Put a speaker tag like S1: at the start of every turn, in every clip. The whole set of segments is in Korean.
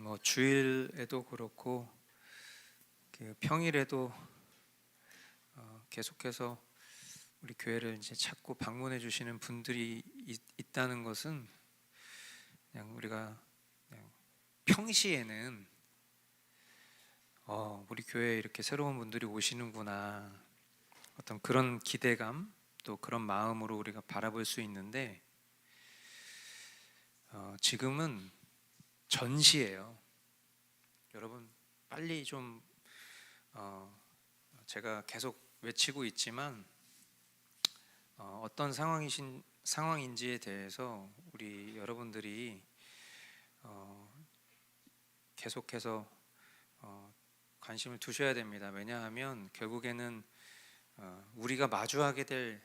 S1: 뭐 주일에도 그렇고 평일에도 계속해서 우리 교회를 이제 찾고 방문해 주시는 분들이 있다는 것은 그냥 우리가 그냥 평시에는 우리 교회에 이렇게 새로운 분들이 오시는구나, 어떤 그런 기대감, 또 그런 마음으로 우리가 바라볼 수 있는데, 지금은 전시예요. 여러분 빨리 좀 제가 계속 외치고 있지만 어떤 상황인지에 대해서 우리 여러분들이 계속해서 관심을 두셔야 됩니다. 왜냐하면 결국에는 우리가 마주하게 될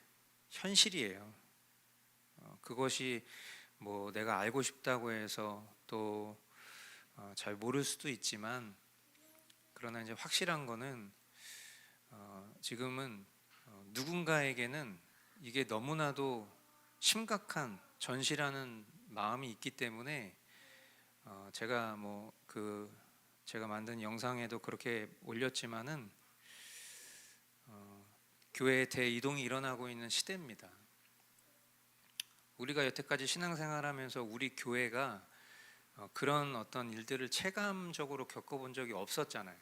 S1: 현실이에요. 그것이 뭐 내가 알고 싶다고 해서 또 잘 모를 수도 있지만, 그러나 이제 확실한 거는 지금은 누군가에게는 이게 너무나도 심각한 전시라는 마음이 있기 때문에 제가 제가 만든 영상에도 그렇게 올렸지만은 교회의 대이동이 일어나고 있는 시대입니다. 우리가 여태까지 신앙생활하면서 우리 교회가 그런 어떤 일들을 체감적으로 겪어본 적이 없었잖아요.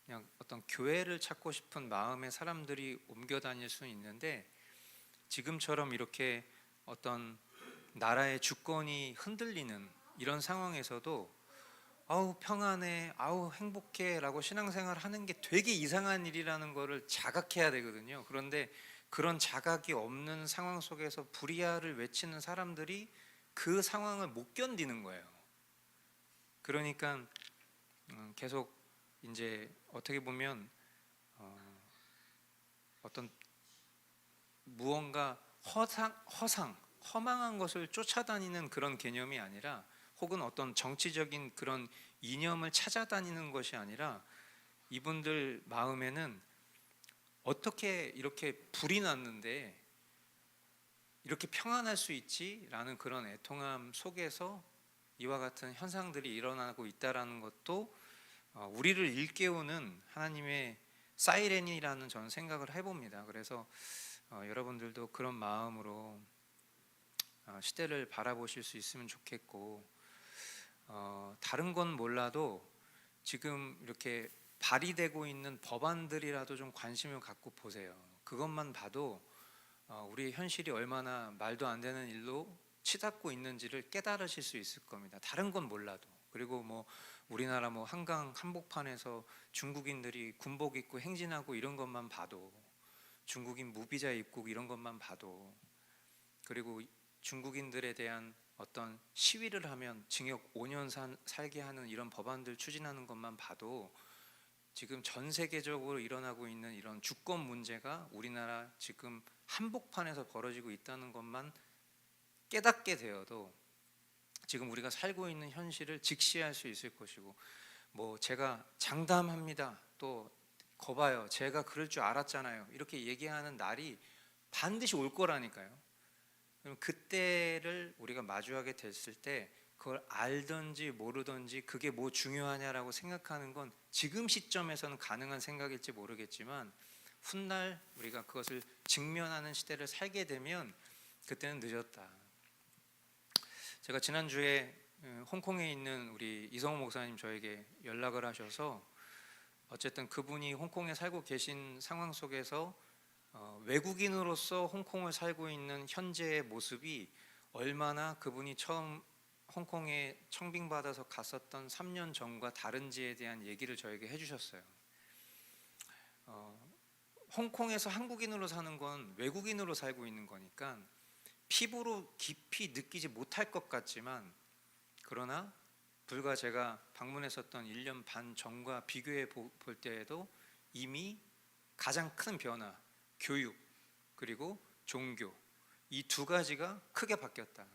S1: 그냥 어떤 교회를 찾고 싶은 마음의 사람들이 옮겨 다닐 수는 있는데, 지금처럼 이렇게 어떤 나라의 주권이 흔들리는 이런 상황에서도 아우 평안해, 아우 행복해 라고 신앙생활 하는 게 되게 이상한 일이라는 거를 자각해야 되거든요. 그런데 그런 자각이 없는 상황 속에서 불의야를 외치는 사람들이 그 상황을 못 견디는 거예요. 그러니까 계속 이제 어떻게 보면 어떤 무언가 허망한 것을 쫓아다니는 그런 개념이 아니라, 혹은 어떤 정치적인 그런 이념을 찾아다니는 것이 아니라, 이분들 마음에는 어떻게 이렇게 불이 났는데 이렇게 평안할 수 있지? 라는 그런 애통함 속에서 이와 같은 현상들이 일어나고 있다는 것도 우리를 일깨우는 하나님의 사이렌이라는 저는 생각을 해봅니다. 그래서 여러분들도 그런 마음으로 시대를 바라보실 수 있으면 좋겠고, 다른 건 몰라도 지금 이렇게 발의되고 있는 법안들이라도 좀 관심을 갖고 보세요. 그것만 봐도 우리의 현실이 얼마나 말도 안 되는 일로 치닫고 있는지를 깨달으실 수 있을 겁니다. 다른 건 몰라도. 그리고 뭐 우리나라 뭐 한강 한복판에서 중국인들이 군복 입고 행진하고 이런 것만 봐도, 중국인 무비자 입국 이런 것만 봐도, 그리고 중국인들에 대한 어떤 시위를 하면 징역 5년 살게 하는 이런 법안들 추진하는 것만 봐도, 지금 전 세계적으로 일어나고 있는 이런 주권 문제가 우리나라 지금 한복판에서 벌어지고 있다는 것만 깨닫게 되어도 지금 우리가 살고 있는 현실을 직시할 수 있을 것이고, 뭐 제가 장담합니다, 또 거봐요, 제가 그럴 줄 알았잖아요, 이렇게 얘기하는 날이 반드시 올 거라니까요. 그럼 그때를 우리가 마주하게 됐을 때 그걸 알든지 모르든지 그게 뭐 중요하냐라고 생각하는 건 지금 시점에서는 가능한 생각일지 모르겠지만, 훗날 우리가 그것을 직면하는 시대를 살게 되면 그때는 늦었다. 제가 지난주에 홍콩에 있는 우리 이성호 목사님 저에게 연락을 하셔서, 어쨌든 그분이 홍콩에 살고 계신 상황 속에서 외국인으로서 홍콩을 살고 있는 현재의 모습이 얼마나 그분이 처음 홍콩에 청빙받아서 갔었던 3년 전과 다른지에 대한 얘기를 저에게 해주셨어요. 홍콩에서 한국인으로 사는 건 외국인으로 살고 있는 거니까 피부로 깊이 느끼지 못할 것 같지만, 그러나 불과 제가 방문했었던 1년 반 전과 비교해 볼 때에도 이미 가장 큰 변화, 교육 그리고 종교, 이 두 가지가 크게 바뀌었다.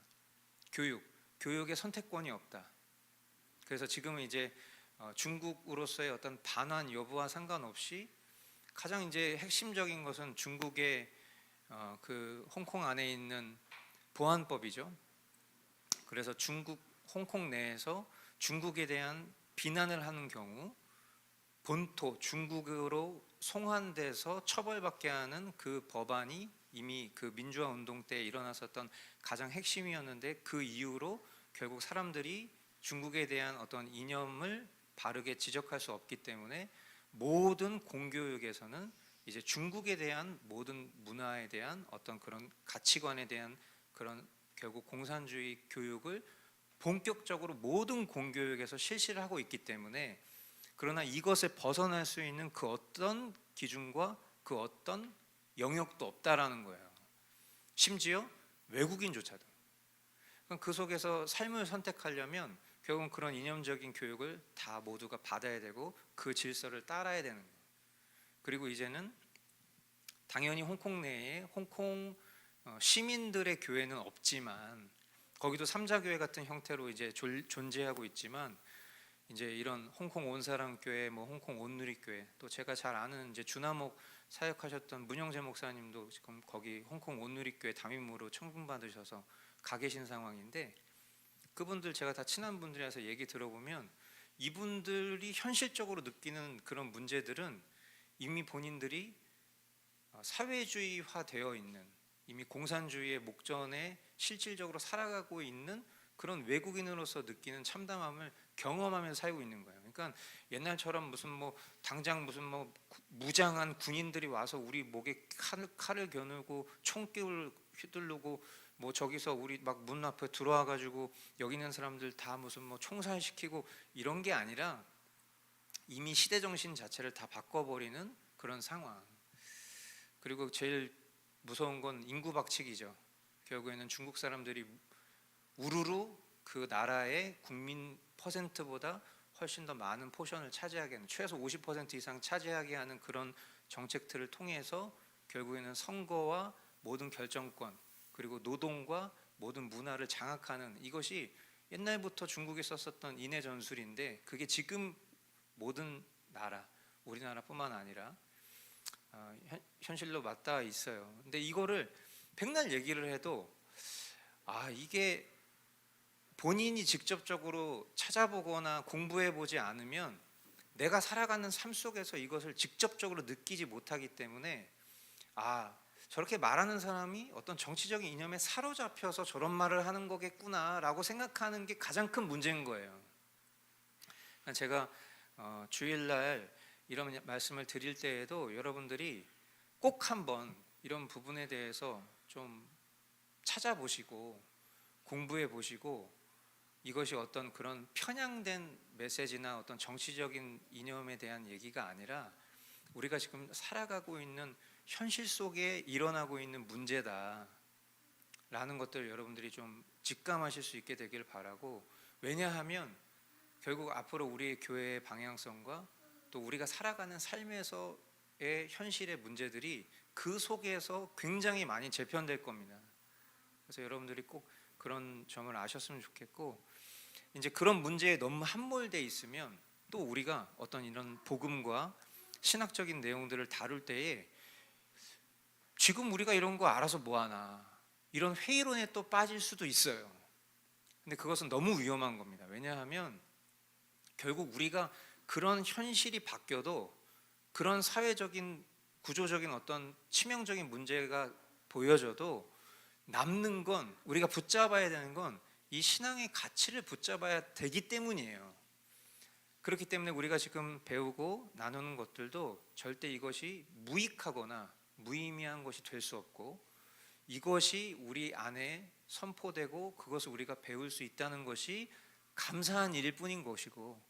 S1: 교육의 선택권이 없다. 그래서 지금은 이제 중국으로서의 어떤 반환 여부와 상관없이 가장 이제 핵심적인 것은 중국의 그 홍콩 안에 있는 보안법이죠. 그래서 중국 홍콩 내에서 중국에 대한 비난을 하는 경우 본토 중국으로 송환돼서 처벌받게 하는 그 법안이 이미 그 민주화 운동 때 일어났었던 가장 핵심이었는데, 그 이후로 결국 사람들이 중국에 대한 어떤 이념을 바르게 지적할 수 없기 때문에 모든 공교육에서는 이제 중국에 대한 모든 문화에 대한 어떤 그런 가치관에 대한 그런 결국 공산주의 교육을 본격적으로 모든 공교육에서 실시를 하고 있기 때문에, 그러나 이것을 벗어날 수 있는 그 어떤 기준과 그 어떤 영역도 없다라는 거예요. 심지어 외국인조차도. 그 속에서 삶을 선택하려면 결국은 그런 이념적인 교육을 다 모두가 받아야 되고 그 질서를 따라야 되는 거예요. 그리고 이제는 당연히 홍콩 내에 홍콩 시민들의 교회는 없지만, 거기도 삼자교회 같은 형태로 이제 존재하고 있지만, 이제 이런 홍콩 온사랑교회, 뭐 홍콩 온누리교회, 또 제가 잘 아는 이제 주나목 사역하셨던 문영재 목사님도 지금 거기 홍콩 온누리교회 담임으로 청분받으셔서 가 계신 상황인데, 그분들 제가 다 친한 분들이라서 얘기 들어보면 이분들이 현실적으로 느끼는 그런 문제들은 이미 본인들이 사회주의화 되어 있는, 이미 공산주의의 목전에 실질적으로 살아가고 있는 그런 외국인으로서 느끼는 참담함을 경험하면서 살고 있는 거예요. 그러니까 옛날처럼 무슨 뭐 당장 무슨 뭐 무장한 군인들이 와서 우리 목에 칼을 겨누고 총기를 휘두르고 뭐 저기서 우리 막 문 앞에 들어와 가지고 여기 있는 사람들 다 무슨 뭐 총살시키고 이런 게 아니라 이미 시대 정신 자체를 다 바꿔버리는 그런 상황. 그리고 제일 무서운 건 인구 박치기죠. 결국에는 중국 사람들이 우르르 그 나라의 국민 퍼센트보다 훨씬 더 많은 포션을 차지하게 하는, 최소 50% 이상 차지하게 하는 그런 정책들을 통해서 결국에는 선거와 모든 결정권, 그리고 노동과 모든 문화를 장악하는, 이것이 옛날부터 중국이 썼었던 인해 전술인데, 그게 지금 모든 나라, 우리나라뿐만 아니라 현실로 맞닿아 있어요. 근데 이거를 백날 얘기를 해도 이게 본인이 직접적으로 찾아보거나 공부해보지 않으면 내가 살아가는 삶 속에서 이것을 직접적으로 느끼지 못하기 때문에, 저렇게 말하는 사람이 어떤 정치적인 이념에 사로잡혀서 저런 말을 하는 거겠구나 라고 생각하는 게 가장 큰 문제인 거예요. 제가 주일날 이런 말씀을 드릴 때에도 여러분들이 꼭 한번 이런 부분에 대해서 좀 찾아보시고 공부해 보시고, 이것이 어떤 그런 편향된 메시지나 어떤 정치적인 이념에 대한 얘기가 아니라 우리가 지금 살아가고 있는 현실 속에 일어나고 있는 문제다 라는 것들을 여러분들이 좀 직감하실 수 있게 되길 바라고, 왜냐하면 결국 앞으로 우리의 교회의 방향성과 또 우리가 살아가는 삶에서의 현실의 문제들이 그 속에서 굉장히 많이 재편될 겁니다. 그래서 여러분들이 꼭 그런 점을 아셨으면 좋겠고, 이제 그런 문제에 너무 함몰돼 있으면 또 우리가 어떤 이런 복음과 신학적인 내용들을 다룰 때에 지금 우리가 이런 거 알아서 뭐하나, 이런 회의론에 또 빠질 수도 있어요. 근데 그것은 너무 위험한 겁니다. 왜냐하면 결국 우리가 그런 현실이 바뀌어도, 그런 사회적인 구조적인 어떤 치명적인 문제가 보여져도 남는 건, 우리가 붙잡아야 되는 건 이 신앙의 가치를 붙잡아야 되기 때문이에요. 그렇기 때문에 우리가 지금 배우고 나누는 것들도 절대 이것이 무익하거나 무의미한 것이 될 수 없고, 이것이 우리 안에 선포되고 그것을 우리가 배울 수 있다는 것이 감사한 일일 뿐인 것이고,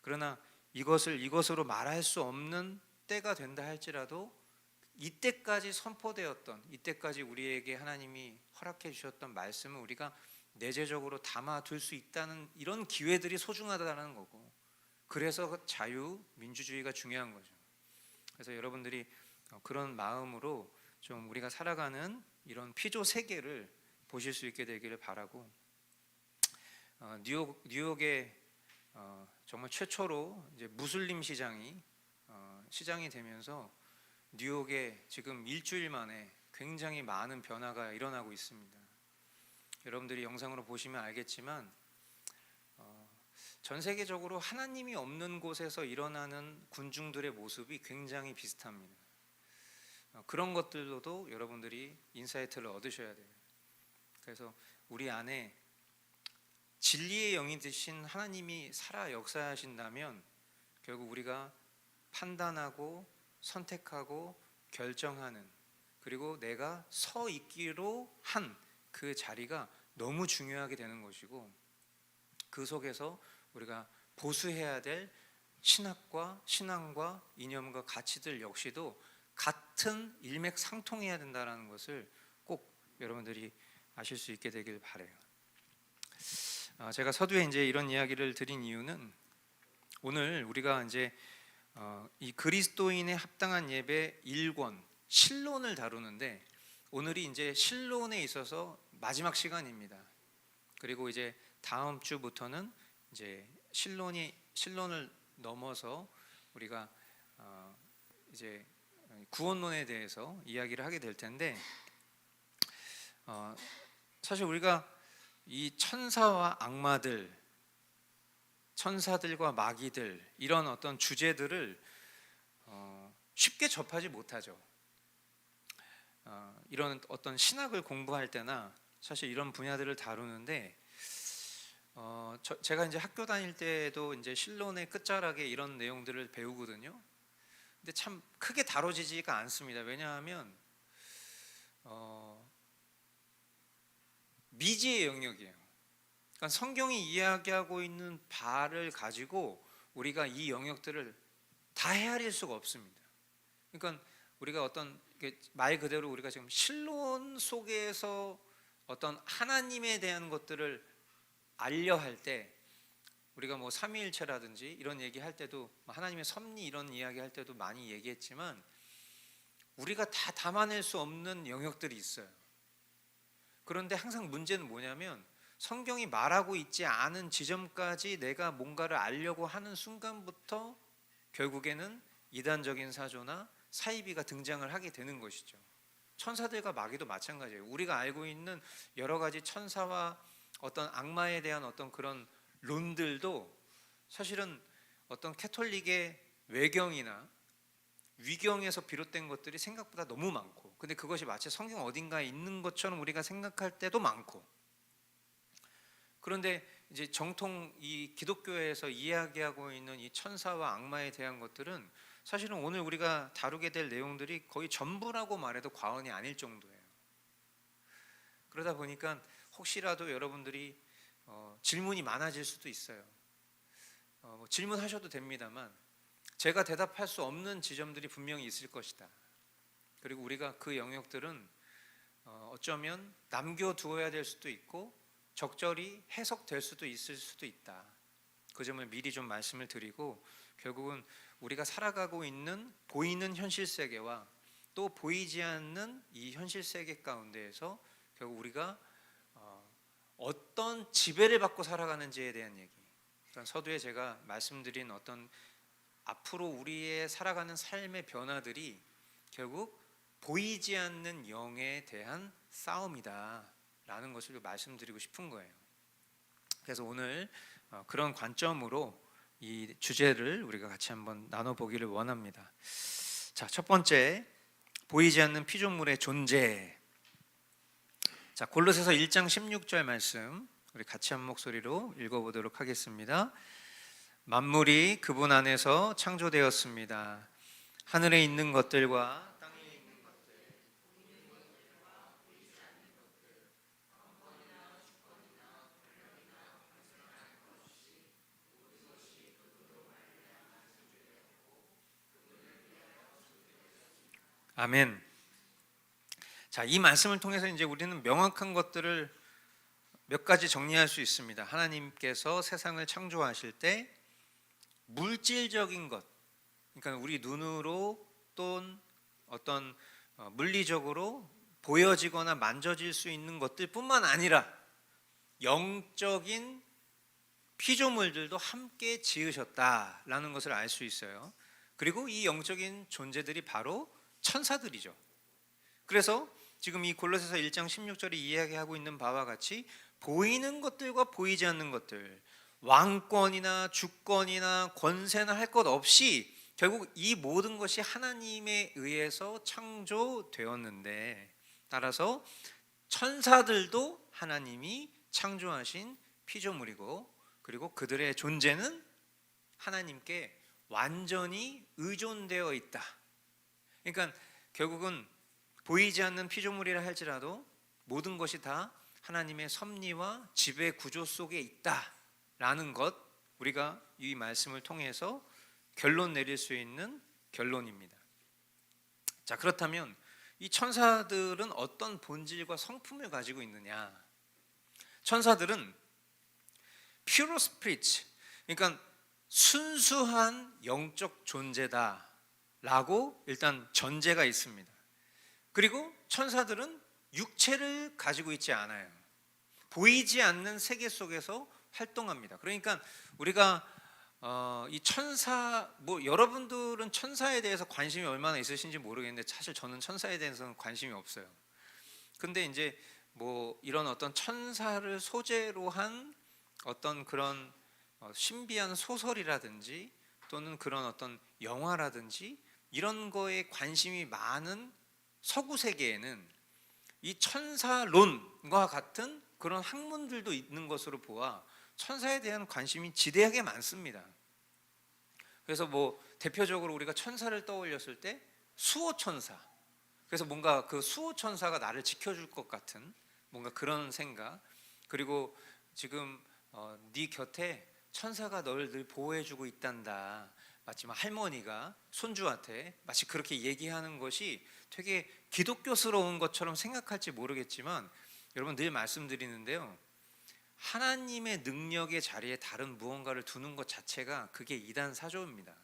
S1: 그러나 이것으로 말할 수 없는 때가 된다 할지라도 이때까지 선포되었던, 이때까지 우리에게 하나님이 허락해 주셨던 말씀을 우리가 내재적으로 담아둘 수 있다는 이런 기회들이 소중하다는 거고, 그래서 자유, 민주주의가 중요한 거죠. 그래서 여러분들이 그런 마음으로 좀 우리가 살아가는 이런 피조 세계를 보실 수 있게 되기를 바라고, 뉴욕에 정말 최초로 이제 무슬림 시장이 되면서 뉴욕에 지금 일주일 만에 굉장히 많은 변화가 일어나고 있습니다. 여러분들이 영상으로 보시면 알겠지만 전 세계적으로 하나님이 없는 곳에서 일어나는 군중들의 모습이 굉장히 비슷합니다. 그런 것들로도 여러분들이 인사이트를 얻으셔야 돼요. 그래서 우리 안에 진리의 영이 되신 하나님이 살아 역사하신다면 결국 우리가 판단하고 선택하고 결정하는, 그리고 내가 서 있기로 한 그 자리가 너무 중요하게 되는 것이고, 그 속에서 우리가 보수해야 될 신학과 신앙과 이념과 가치들 역시도 같은 일맥상통해야 된다는 것을 꼭 여러분들이 아실 수 있게 되길 바라요. 제가 서두에 이제 이런 이야기를 드린 이유는, 오늘 우리가 이제 이 그리스도인의 합당한 예배 1권 신론을 다루는데, 오늘이 이제 신론에 있어서 마지막 시간입니다. 그리고 이제 다음 주부터는 이제 신론을 넘어서 우리가 이제 구원론에 대해서 이야기를 하게 될 텐데, 사실 우리가 이 천사와 악마들, 천사들과 마귀들, 이런 어떤 주제들을 쉽게 접하지 못하죠. 이런 어떤 신학을 공부할 때나 사실 이런 분야들을 다루는데, 제가 이제 학교 다닐 때도 이제 신론의 끝자락에 이런 내용들을 배우거든요. 근데 참 크게 다뤄지지가 않습니다. 왜냐하면 미지의 영역이에요. 그러니까 성경이 이야기하고 있는 바를 가지고 우리가 이 영역들을 다 헤아릴 수가 없습니다. 그러니까 우리가 어떤 말 그대로 우리가 지금 신론 속에서 어떤 하나님에 대한 것들을 알려 할 때, 우리가 뭐 삼위일체라든지 이런 얘기할 때도, 하나님의 섭리 이런 이야기할 때도 많이 얘기했지만, 우리가 다 담아낼 수 없는 영역들이 있어요. 그런데 항상 문제는 뭐냐면, 성경이 말하고 있지 않은 지점까지 내가 뭔가를 알려고 하는 순간부터 결국에는 이단적인 사조나 사이비가 등장을 하게 되는 것이죠. 천사들과 마귀도 마찬가지예요. 우리가 알고 있는 여러 가지 천사와 어떤 악마에 대한 어떤 그런 론들도 사실은 어떤 캐톨릭의 외경이나 위경에서 비롯된 것들이 생각보다 너무 많고, 근데 그것이 마치 성경 어딘가에 있는 것처럼 우리가 생각할 때도 많고, 그런데 이제 정통 이 기독교에서 이야기하고 있는 이 천사와 악마에 대한 것들은 사실은 오늘 우리가 다루게 될 내용들이 거의 전부라고 말해도 과언이 아닐 정도예요. 그러다 보니까 혹시라도 여러분들이 질문이 많아질 수도 있어요. 질문하셔도 됩니다만, 제가 대답할 수 없는 지점들이 분명히 있을 것이다. 그리고 우리가 그 영역들은 어쩌면 남겨두어야 될 수도 있고 적절히 해석될 수도 있을 수도 있다. 그 점을 미리 좀 말씀을 드리고, 결국은 우리가 살아가고 있는 보이는 현실 세계와 또 보이지 않는 이 현실 세계 가운데에서 결국 우리가 어떤 지배를 받고 살아가는지에 대한 얘기, 그러니까 서두에 제가 말씀드린 어떤 앞으로 우리의 살아가는 삶의 변화들이 결국 보이지 않는 영에 대한 싸움이다 라는 것을 말씀드리고 싶은 거예요. 그래서 오늘 그런 관점으로 이 주제를 우리가 같이 한번 나눠보기를 원합니다. 자, 첫 번째, 보이지 않는 피조물의 존재. 자, 골로새서 1장 16절 말씀 우리 같이 한 목소리로 읽어보도록 하겠습니다. 만물이 그분 안에서 창조되었습니다. 하늘에 있는 것들과 땅에 있는 것들, 보이는 것들과 보이지 않는 것들, 강권이나 주권이나 권력이나 권세나 것이 모든 것이 그분으로 말미암아 창조되었고 그분을 위하여 창조되었습니다. 아멘. 자, 이 말씀을 통해서 이제 우리는 명확한 것들을 몇 가지 정리할 수 있습니다. 하나님께서 세상을 창조하실 때 물질적인 것, 그러니까 우리 눈으로 또는 어떤 물리적으로 보여지거나 만져질 수 있는 것들뿐만 아니라 영적인 피조물들도 함께 지으셨다라는 것을 알 수 있어요. 그리고 이 영적인 존재들이 바로 천사들이죠. 그래서 지금 이 골로새서 1장 16절이 이야기하고 있는 바와 같이 보이는 것들과 보이지 않는 것들, 왕권이나 주권이나 권세나 할 것 없이 결국 이 모든 것이 하나님에 의해서 창조되었는데, 따라서 천사들도 하나님이 창조하신 피조물이고, 그리고 그들의 존재는 하나님께 완전히 의존되어 있다. 그러니까 결국은 보이지 않는 피조물이라 할지라도 모든 것이 다 하나님의 섭리와 지배 구조 속에 있다라는 것, 우리가 이 말씀을 통해서 결론 내릴 수 있는 결론입니다. 자, 그렇다면 이 천사들은 어떤 본질과 성품을 가지고 있느냐? 천사들은 pure spirit, 그러니까 순수한 영적 존재다라고 일단 전제가 있습니다. 그리고 천사들은 육체를 가지고 있지 않아요. 보이지 않는 세계 속에서 활동합니다. 그러니까 우리가 이 천사, 여러분들은 천사에 대해서 관심이 얼마나 있으신지 모르겠는데 사실 저는 천사에 대해서는 관심이 없어요. 근데 이제 이런 어떤 천사를 소재로 한 어떤 그런 신비한 소설이라든지 또는 그런 어떤 영화라든지 이런 거에 관심이 많은 서구 세계에는 이 천사론과 같은 그런 학문들도 있는 것으로 보아 천사에 대한 관심이 지대하게 많습니다. 그래서 대표적으로 우리가 천사를 떠올렸을 때 수호천사, 그래서 뭔가 그 수호천사가 나를 지켜줄 것 같은 뭔가 그런 생각, 그리고 지금 네 곁에 천사가 널 늘 보호해주고 있단다, 마치 할머니가 손주한테 마치 그렇게 얘기하는 것이 되게 기독교스러운 것처럼 생각할지 모르겠지만, 여러분 늘 말씀드리는데요, 하나님의 능력의 자리에 다른 무언가를 두는 것 자체가 그게 이단 사조입니다.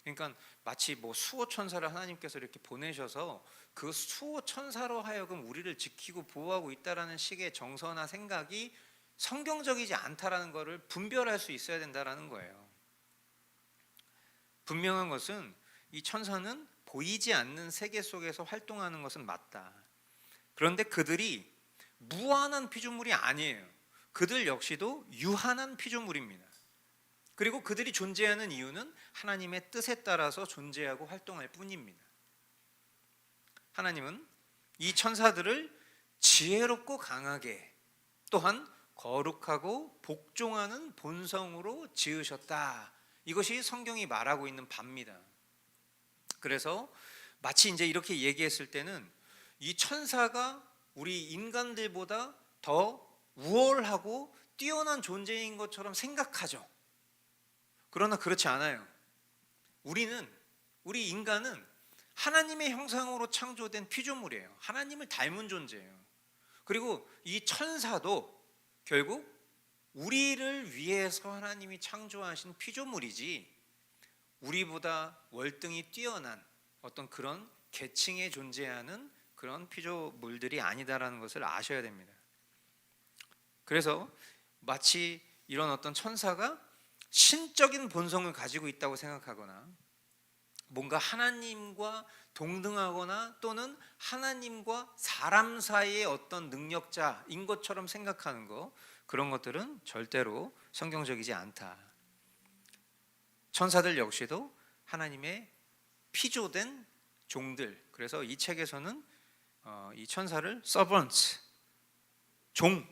S1: 그러니까 마치 수호천사를 하나님께서 이렇게 보내셔서 그 수호천사로 하여금 우리를 지키고 보호하고 있다라는 식의 정서나 생각이 성경적이지 않다라는 것을 분별할 수 있어야 된다라는 거예요. 분명한 것은 이 천사는 보이지 않는 세계 속에서 활동하는 것은 맞다. 그런데 그들이 무한한 피조물이 아니에요. 그들 역시도 유한한 피조물입니다. 그리고 그들이 존재하는 이유는 하나님의 뜻에 따라서 존재하고 활동할 뿐입니다. 하나님은 이 천사들을 지혜롭고 강하게, 또한 거룩하고 복종하는 본성으로 지으셨다. 이것이 성경이 말하고 있는 바입니다. 그래서 마치 이제 이렇게 얘기했을 때는 이 천사가 우리 인간들보다 더 우월하고 뛰어난 존재인 것처럼 생각하죠. 그러나 그렇지 않아요. 우리 인간은 하나님의 형상으로 창조된 피조물이에요. 하나님을 닮은 존재예요. 그리고 이 천사도 결국 우리를 위해서 하나님이 창조하신 피조물이지 우리보다 월등히 뛰어난 어떤 그런 계층에 존재하는 그런 피조물들이 아니다라는 것을 아셔야 됩니다. 그래서 마치 이런 어떤 천사가 신적인 본성을 가지고 있다고 생각하거나 뭔가 하나님과 동등하거나 또는 하나님과 사람 사이의 어떤 능력자인 것처럼 생각하는 거, 그런 것들은 절대로 성경적이지 않다. 천사들 역시도 하나님의 피조된 종들, 그래서 이 책에서는 이 천사를 servants, 종,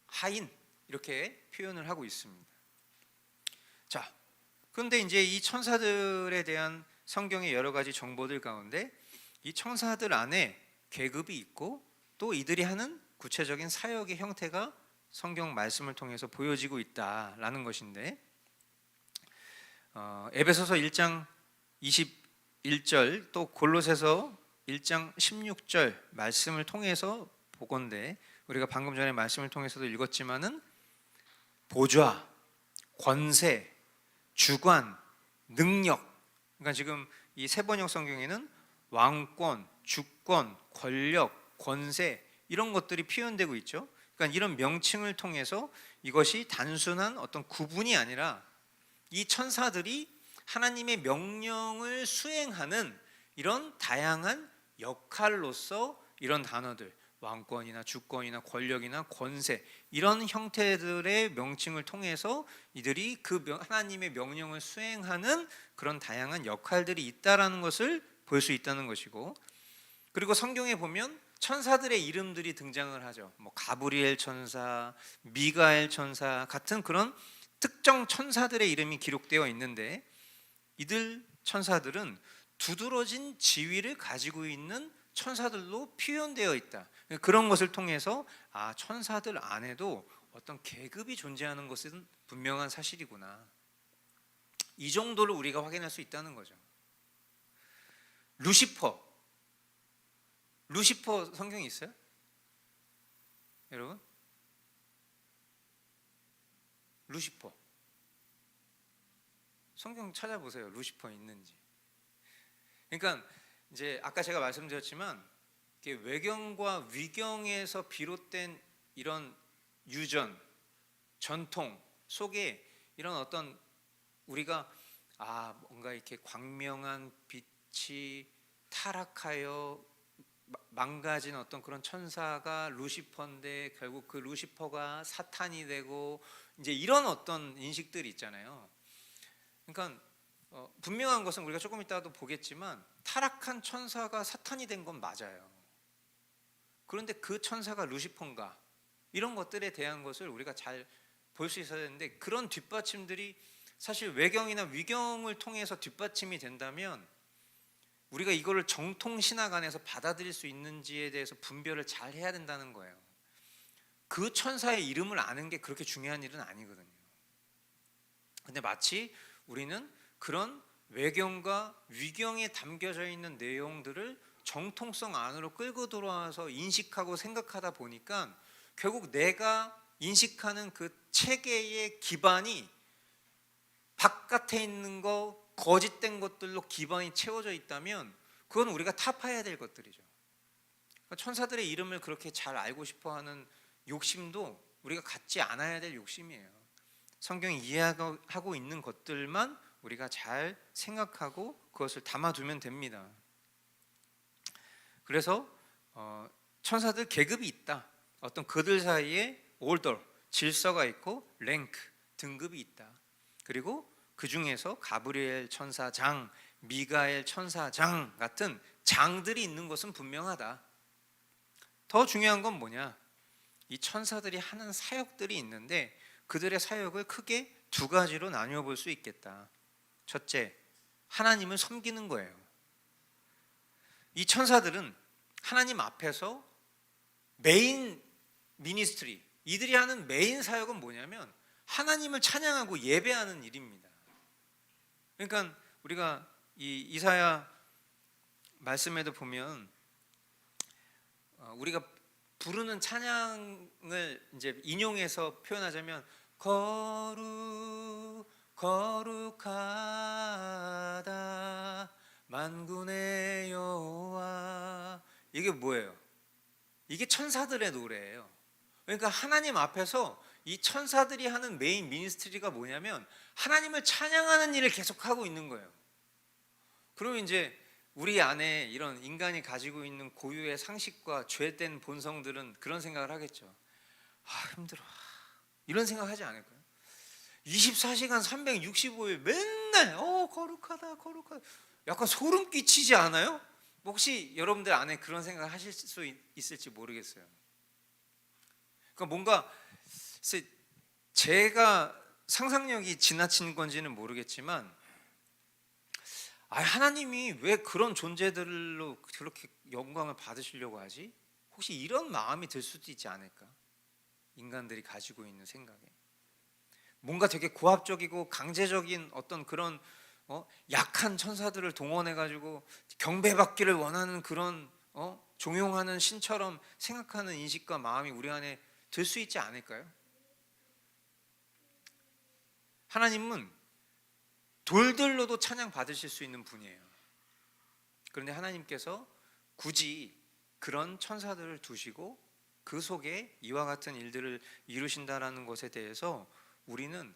S1: 하인 이렇게 표현을 하고 있습니다. 자, 그런데 이제 이 천사들에 대한 성경의 여러 가지 정보들 가운데 이 천사들 안에 계급이 있고 또 이들이 하는 구체적인 사역의 형태가 성경 말씀을 통해서 보여지고 있다라는 것인데, 에베소서 1장 21절 또 골로새서 1장 16절 말씀을 통해서 보건대, 우리가 방금 전에 말씀을 통해서도 읽었지만은 보좌, 권세, 주관, 능력, 그러니까 지금 이 세번역 성경에는 왕권, 주권, 권력, 권세 이런 것들이 표현되고 있죠. 그러니까 이런 명칭을 통해서 이것이 단순한 어떤 구분이 아니라 이 천사들이 하나님의 명령을 수행하는 이런 다양한 역할로서 이런 단어들, 왕권이나 주권이나 권력이나 권세, 이런 형태들의 명칭을 통해서 이들이 하나님의 명령을 수행하는 그런 다양한 역할들이 있다라는 것을 볼 수 있다는 것이고, 그리고 성경에 보면 천사들의 이름들이 등장을 하죠. 뭐 가브리엘 천사, 미가엘 천사 같은 그런 특정 천사들의 이름이 기록되어 있는데, 이들 천사들은 두드러진 지위를 가지고 있는 천사들로 표현되어 있다. 그런 것을 통해서 천사들 안에도 어떤 계급이 존재하는 것은 분명한 사실이구나, 이 정도로 우리가 확인할 수 있다는 거죠. 루시퍼 성경에 있어요? 여러분? 루시퍼 성경 찾아보세요. 루시퍼 있는지. 그러니까 이제 아까 제가 말씀드렸지만 외경과 위경에서 비롯된 이런 유전, 전통 속에 이런 어떤 우리가 뭔가 이렇게 광명한 빛이 타락하여 망가진 어떤 그런 천사가 루시퍼인데, 결국 그 루시퍼가 사탄이 되고, 이제 이런 어떤 인식들이 있잖아요. 그러니까 분명한 것은 우리가 조금 이따도 보겠지만 타락한 천사가 사탄이 된 건 맞아요. 그런데 그 천사가 루시퍼인가, 이런 것들에 대한 것을 우리가 잘 볼 수 있어야 되는데, 그런 뒷받침들이 사실 외경이나 위경을 통해서 뒷받침이 된다면 우리가 이거를 정통 신학 안에서 받아들일 수 있는지에 대해서 분별을 잘 해야 된다는 거예요. 그 천사의 이름을 아는 게 그렇게 중요한 일은 아니거든요. 근데 마치 우리는 그런 외경과 위경에 담겨져 있는 내용들을 정통성 안으로 끌고 들어와서 인식하고 생각하다 보니까 결국 내가 인식하는 그 체계의 기반이 바깥에 있는 거, 거짓된 것들로 기반이 채워져 있다면 그건 우리가 타파해야 될 것들이죠. 그러니까 천사들의 이름을 그렇게 잘 알고 싶어하는 욕심도 우리가 갖지 않아야 될 욕심이에요. 성경이 이해하고 있는 것들만 우리가 잘 생각하고 그것을 담아두면 됩니다. 그래서 천사들 계급이 있다. 어떤 그들 사이에 order, 질서가 있고 랭크, 등급이 있다. 그리고 그 중에서 가브리엘 천사장, 미가엘 천사장 같은 장들이 있는 것은 분명하다. 더 중요한 건 뭐냐? 이 천사들이 하는 사역들이 있는데 그들의 사역을 크게 두 가지로 나누어 볼 수 있겠다. 첫째, 하나님을 섬기는 거예요. 이 천사들은 하나님 앞에서 메인 미니스트리, 이들이 하는 메인 사역은 뭐냐면 하나님을 찬양하고 예배하는 일입니다. 그러니까 우리가 이 이사야 말씀에도 보면 우리가 부르는 찬양을 이제 인용해서 표현하자면 거룩하다 만군의 여호와, 이게 뭐예요? 이게 천사들의 노래예요. 그러니까 하나님 앞에서 이 천사들이 하는 메인 미니스트리가 뭐냐면 하나님을 찬양하는 일을 계속하고 있는 거예요. 그러면 이제 우리 안에 이런 인간이 가지고 있는 고유의 상식과 죄된 본성들은 그런 생각을 하겠죠. 힘들어, 이런 생각 하지 않을까요? 24시간 365일 맨날 거룩하다 약간 소름 끼치지 않아요? 혹시 여러분들 안에 그런 생각 하실 수 있을지 모르겠어요. 그러니까 뭔가 제가 상상력이 지나친 건지는 모르겠지만 하나님이 왜 그런 존재들로 그렇게 영광을 받으시려고 하지? 혹시 이런 마음이 들 수도 있지 않을까? 인간들이 가지고 있는 생각에 뭔가 되게 고압적이고 강제적인 어떤 그런 약한 천사들을 동원해가지고 경배받기를 원하는 그런 종용하는 신처럼 생각하는 인식과 마음이 우리 안에 들 수 있지 않을까요? 하나님은 돌들로도 찬양 받으실 수 있는 분이에요. 그런데 하나님께서 굳이 그런 천사들을 두시고 그 속에 이와 같은 일들을 이루신다라는 것에 대해서 우리는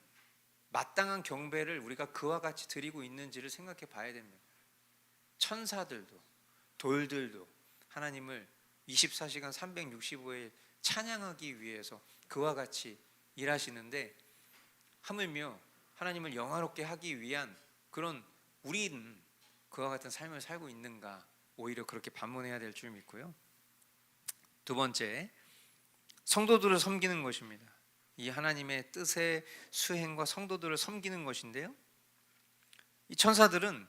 S1: 마땅한 경배를 우리가 그와 같이 드리고 있는지를 생각해 봐야 됩니다. 천사들도 돌들도 하나님을 24시간 365일 찬양하기 위해서 그와 같이 일하시는데, 하물며 하나님을 영화롭게 하기 위한 그런 우리는 그와 같은 삶을 살고 있는가, 오히려 그렇게 반문해야 될 줄 믿고요. 두 번째, 성도들을 섬기는 것입니다. 이 하나님의 뜻의 수행과 성도들을 섬기는 것인데요, 이 천사들은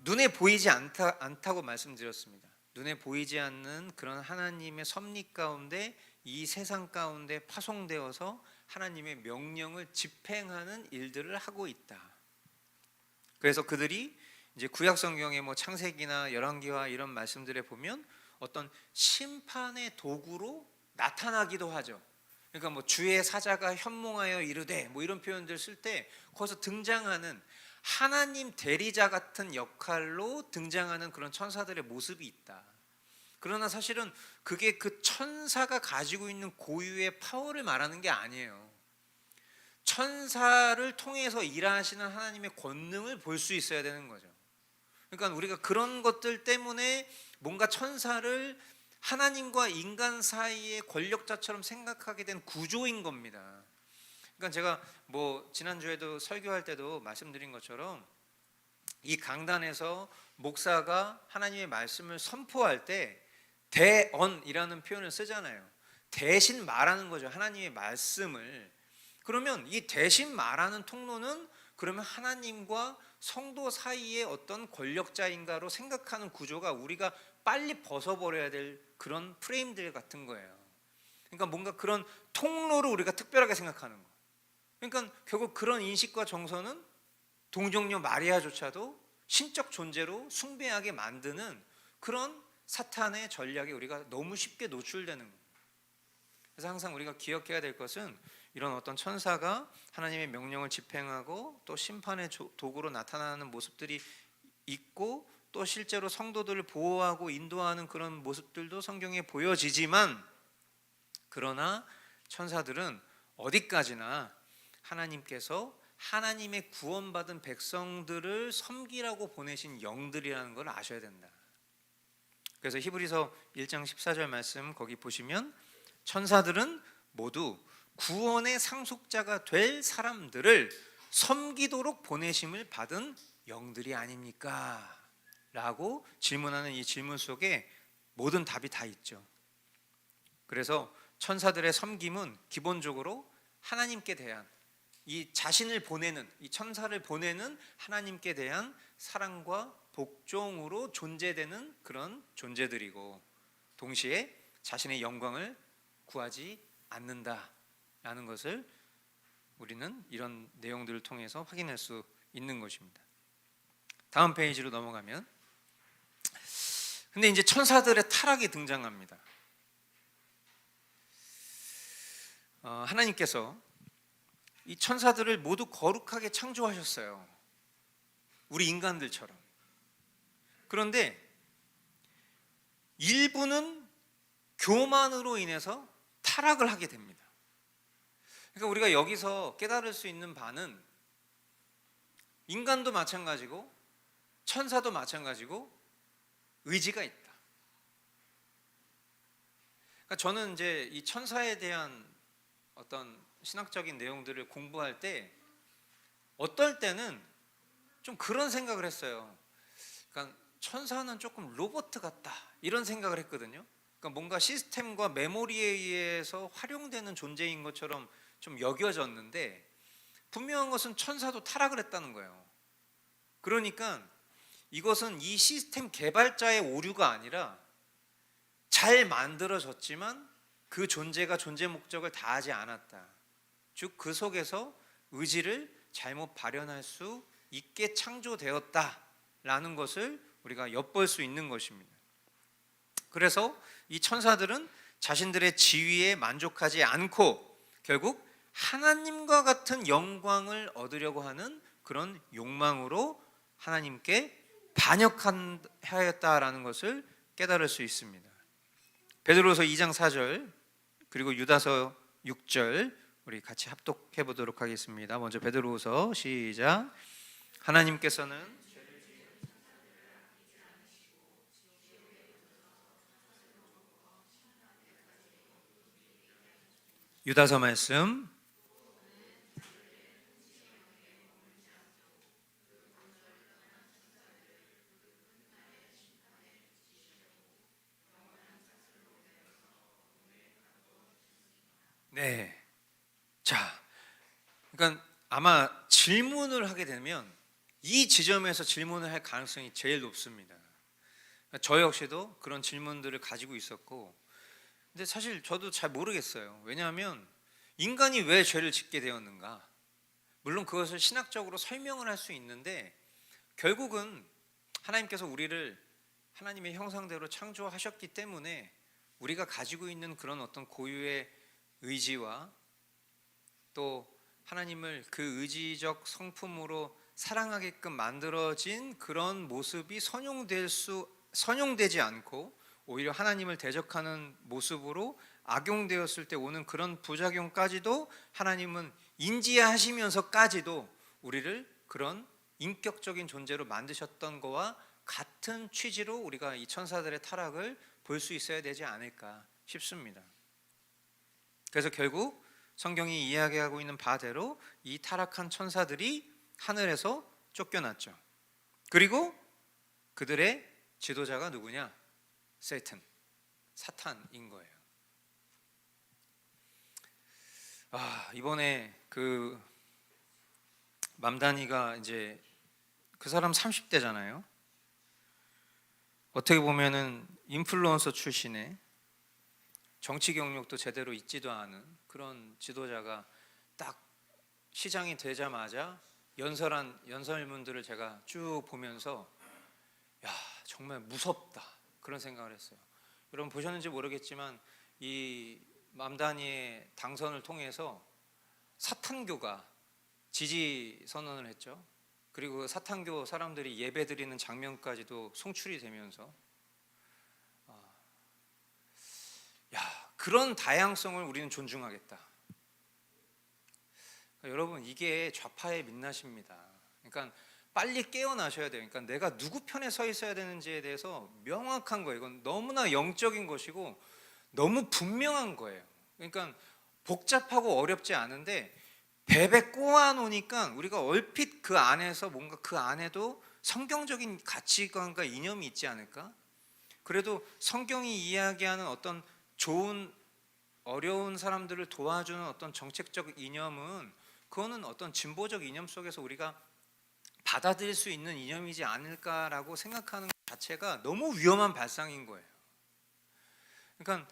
S1: 눈에 보이지 않다고 말씀드렸습니다. 눈에 보이지 않는 그런 하나님의 섭리 가운데, 이 세상 가운데 파송되어서 하나님의 명령을 집행하는 일들을 하고 있다. 그래서 그들이 이제 구약 성경의 뭐 창세기나 열왕기와 이런 말씀들에 보면 어떤 심판의 도구로 나타나기도 하죠. 그러니까 뭐 주의 사자가 현몽하여 이르되 뭐 이런 표현들 쓸 때 거기서 등장하는 하나님 대리자 같은 역할로 등장하는 그런 천사들의 모습이 있다. 그러나 사실은 그게 그 천사가 가지고 있는 고유의 파워를 말하는 게 아니에요. 천사를 통해서 일하시는 하나님의 권능을 볼 수 있어야 되는 거죠. 그러니까 우리가 그런 것들 때문에 뭔가 천사를 하나님과 인간 사이의 권력자처럼 생각하게 된 구조인 겁니다. 그러니까 제가 뭐 지난주에도 설교할 때도 말씀드린 것처럼 이 강단에서 목사가 하나님의 말씀을 선포할 때 대언이라는 표현을 쓰잖아요. 대신 말하는 거죠, 하나님의 말씀을. 그러면 이 대신 말하는 통로는 그러면 하나님과 성도 사이의 어떤 권력자인가로 생각하는 구조가 우리가 빨리 벗어버려야 될 그런 프레임들 같은 거예요. 그러니까 뭔가 그런 통로를 우리가 특별하게 생각하는 거. 그러니까 결국 그런 인식과 정서는 동정녀 마리아조차도 신적 존재로 숭배하게 만드는 그런 사탄의 전략에 우리가 너무 쉽게 노출되는 거예요. 그래서 항상 우리가 기억해야 될 것은 이런 어떤 천사가 하나님의 명령을 집행하고 또 심판의 도구로 나타나는 모습들이 있고, 또 실제로 성도들을 보호하고 인도하는 그런 모습들도 성경에 보여지지만, 그러나 천사들은 어디까지나 하나님께서 하나님의 구원받은 백성들을 섬기라고 보내신 영들이라는 걸 아셔야 된다. 그래서 히브리서 1장 14절 말씀 거기 보시면 천사들은 모두 구원의 상속자가 될 사람들을 섬기도록 보내심을 받은 영들이 아닙니까? 라고 질문하는 이 질문 속에 모든 답이 다 있죠. 그래서 천사들의 섬김은 기본적으로 하나님께 대한, 이 자신을 보내는, 이 천사를 보내는 하나님께 대한 사랑과 복종으로 존재되는 그런 존재들이고, 동시에 자신의 영광을 구하지 않는다라는 것을 우리는 이런 내용들을 통해서 확인할 수 있는 것입니다. 다음 페이지로 넘어가면, 근데 이제 천사들의 타락이 등장합니다. 하나님께서 이 천사들을 모두 거룩하게 창조하셨어요, 우리 인간들처럼. 그런데 일부는 교만으로 인해서 타락을 하게 됩니다. 그러니까 우리가 여기서 깨달을 수 있는 바는 인간도 마찬가지고 천사도 마찬가지고 의지가 있다. 그러니까 저는 이제 이 천사에 대한 어떤 신학적인 내용들을 공부할 때 어떨 때는 좀 그런 생각을 했어요. 그러니까 천사는 조금 로봇 같다, 이런 생각을 했거든요. 그러니까 뭔가 시스템과 메모리에 의해서 활용되는 존재인 것처럼 좀 여겨졌는데, 분명한 것은 천사도 타락을 했다는 거예요. 그러니까 이것은 이 시스템 개발자의 오류가 아니라 잘 만들어졌지만 그 존재가 존재 목적을 다하지 않았다. 즉 그 속에서 의지를 잘못 발현할 수 있게 창조되었다라는 것을 우리가 엿볼 수 있는 것입니다. 그래서 이 천사들은 자신들의 지위에 만족하지 않고 결국 하나님과 같은 영광을 얻으려고 하는 그런 욕망으로 하나님께 반역하였다라는 것을 깨달을 수 있습니다. 베드로서 2장 4절 그리고 유다서 6절 우리 같이 합독해 보도록 하겠습니다. 먼저 베드로서 시작. 하나님께서는 유다서 말씀 네. 자, 그러니까 아마 질문을 하게 되면 이 지점에서 질문을 할 가능성이 제일 높습니다. 저 역시도 그런 질문들을 가지고 있었고, 근데 사실 저도 잘 모르겠어요. 왜냐하면 인간이 왜 죄를 짓게 되었는가? 물론 그것을 신학적으로 설명을 할 수 있는데 결국은 하나님께서 우리를 하나님의 형상대로 창조하셨기 때문에 우리가 가지고 있는 그런 어떤 고유의 의지와 또 하나님을 그 의지적 성품으로 사랑하게끔 만들어진 그런 모습이 선용되지 않고 오히려 하나님을 대적하는 모습으로 악용되었을 때 오는 그런 부작용까지도 하나님은 인지하시면서까지도 우리를 그런 인격적인 존재로 만드셨던 거와 같은 취지로 우리가 이 천사들의 타락을 볼 수 있어야 되지 않을까 싶습니다. 그래서 결국 성경이 이야기하고 있는 바대로 이 타락한 천사들이 하늘에서 쫓겨났죠. 그리고 그들의 지도자가 누구냐? 사탄인 거예요. 이번에 그 맘다니가 이제 그 사람 30대잖아요. 어떻게 보면은 인플루언서 출신의 정치 경력도 제대로 있지도 않은 그런 지도자가 딱 시장이 되자마자 연설문들을 제가 쭉 보면서 야, 정말 무섭다 그런 생각을 했어요. 여러분 보셨는지 모르겠지만 이 맘다니의 당선을 통해서 사탄교가 지지 선언을 했죠. 그리고 사탄교 사람들이 예배 드리는 장면까지도 송출이 되면서 그런 다양성을 우리는 존중하겠다. 여러분 이게 좌파의 민낯입니다. 그러니까 빨리 깨어나셔야 돼요. 그러니까 내가 누구 편에 서 있어야 되는지에 대해서 명확한 거예요. 이건 너무나 영적인 것이고 너무 분명한 거예요. 그러니까 복잡하고 어렵지 않은데 베베 꼬아놓으니까 우리가 얼핏 그 안에서 뭔가 그 안에도 성경적인 가치관과 이념이 있지 않을까? 그래도 성경이 이야기하는 어떤 좋은 어려운 사람들을 도와주는 어떤 정책적 이념은 그거는 어떤 진보적 이념 속에서 우리가 받아들일 수 있는 이념이지 않을까라고 생각하는 것 자체가 너무 위험한 발상인 거예요. 그러니까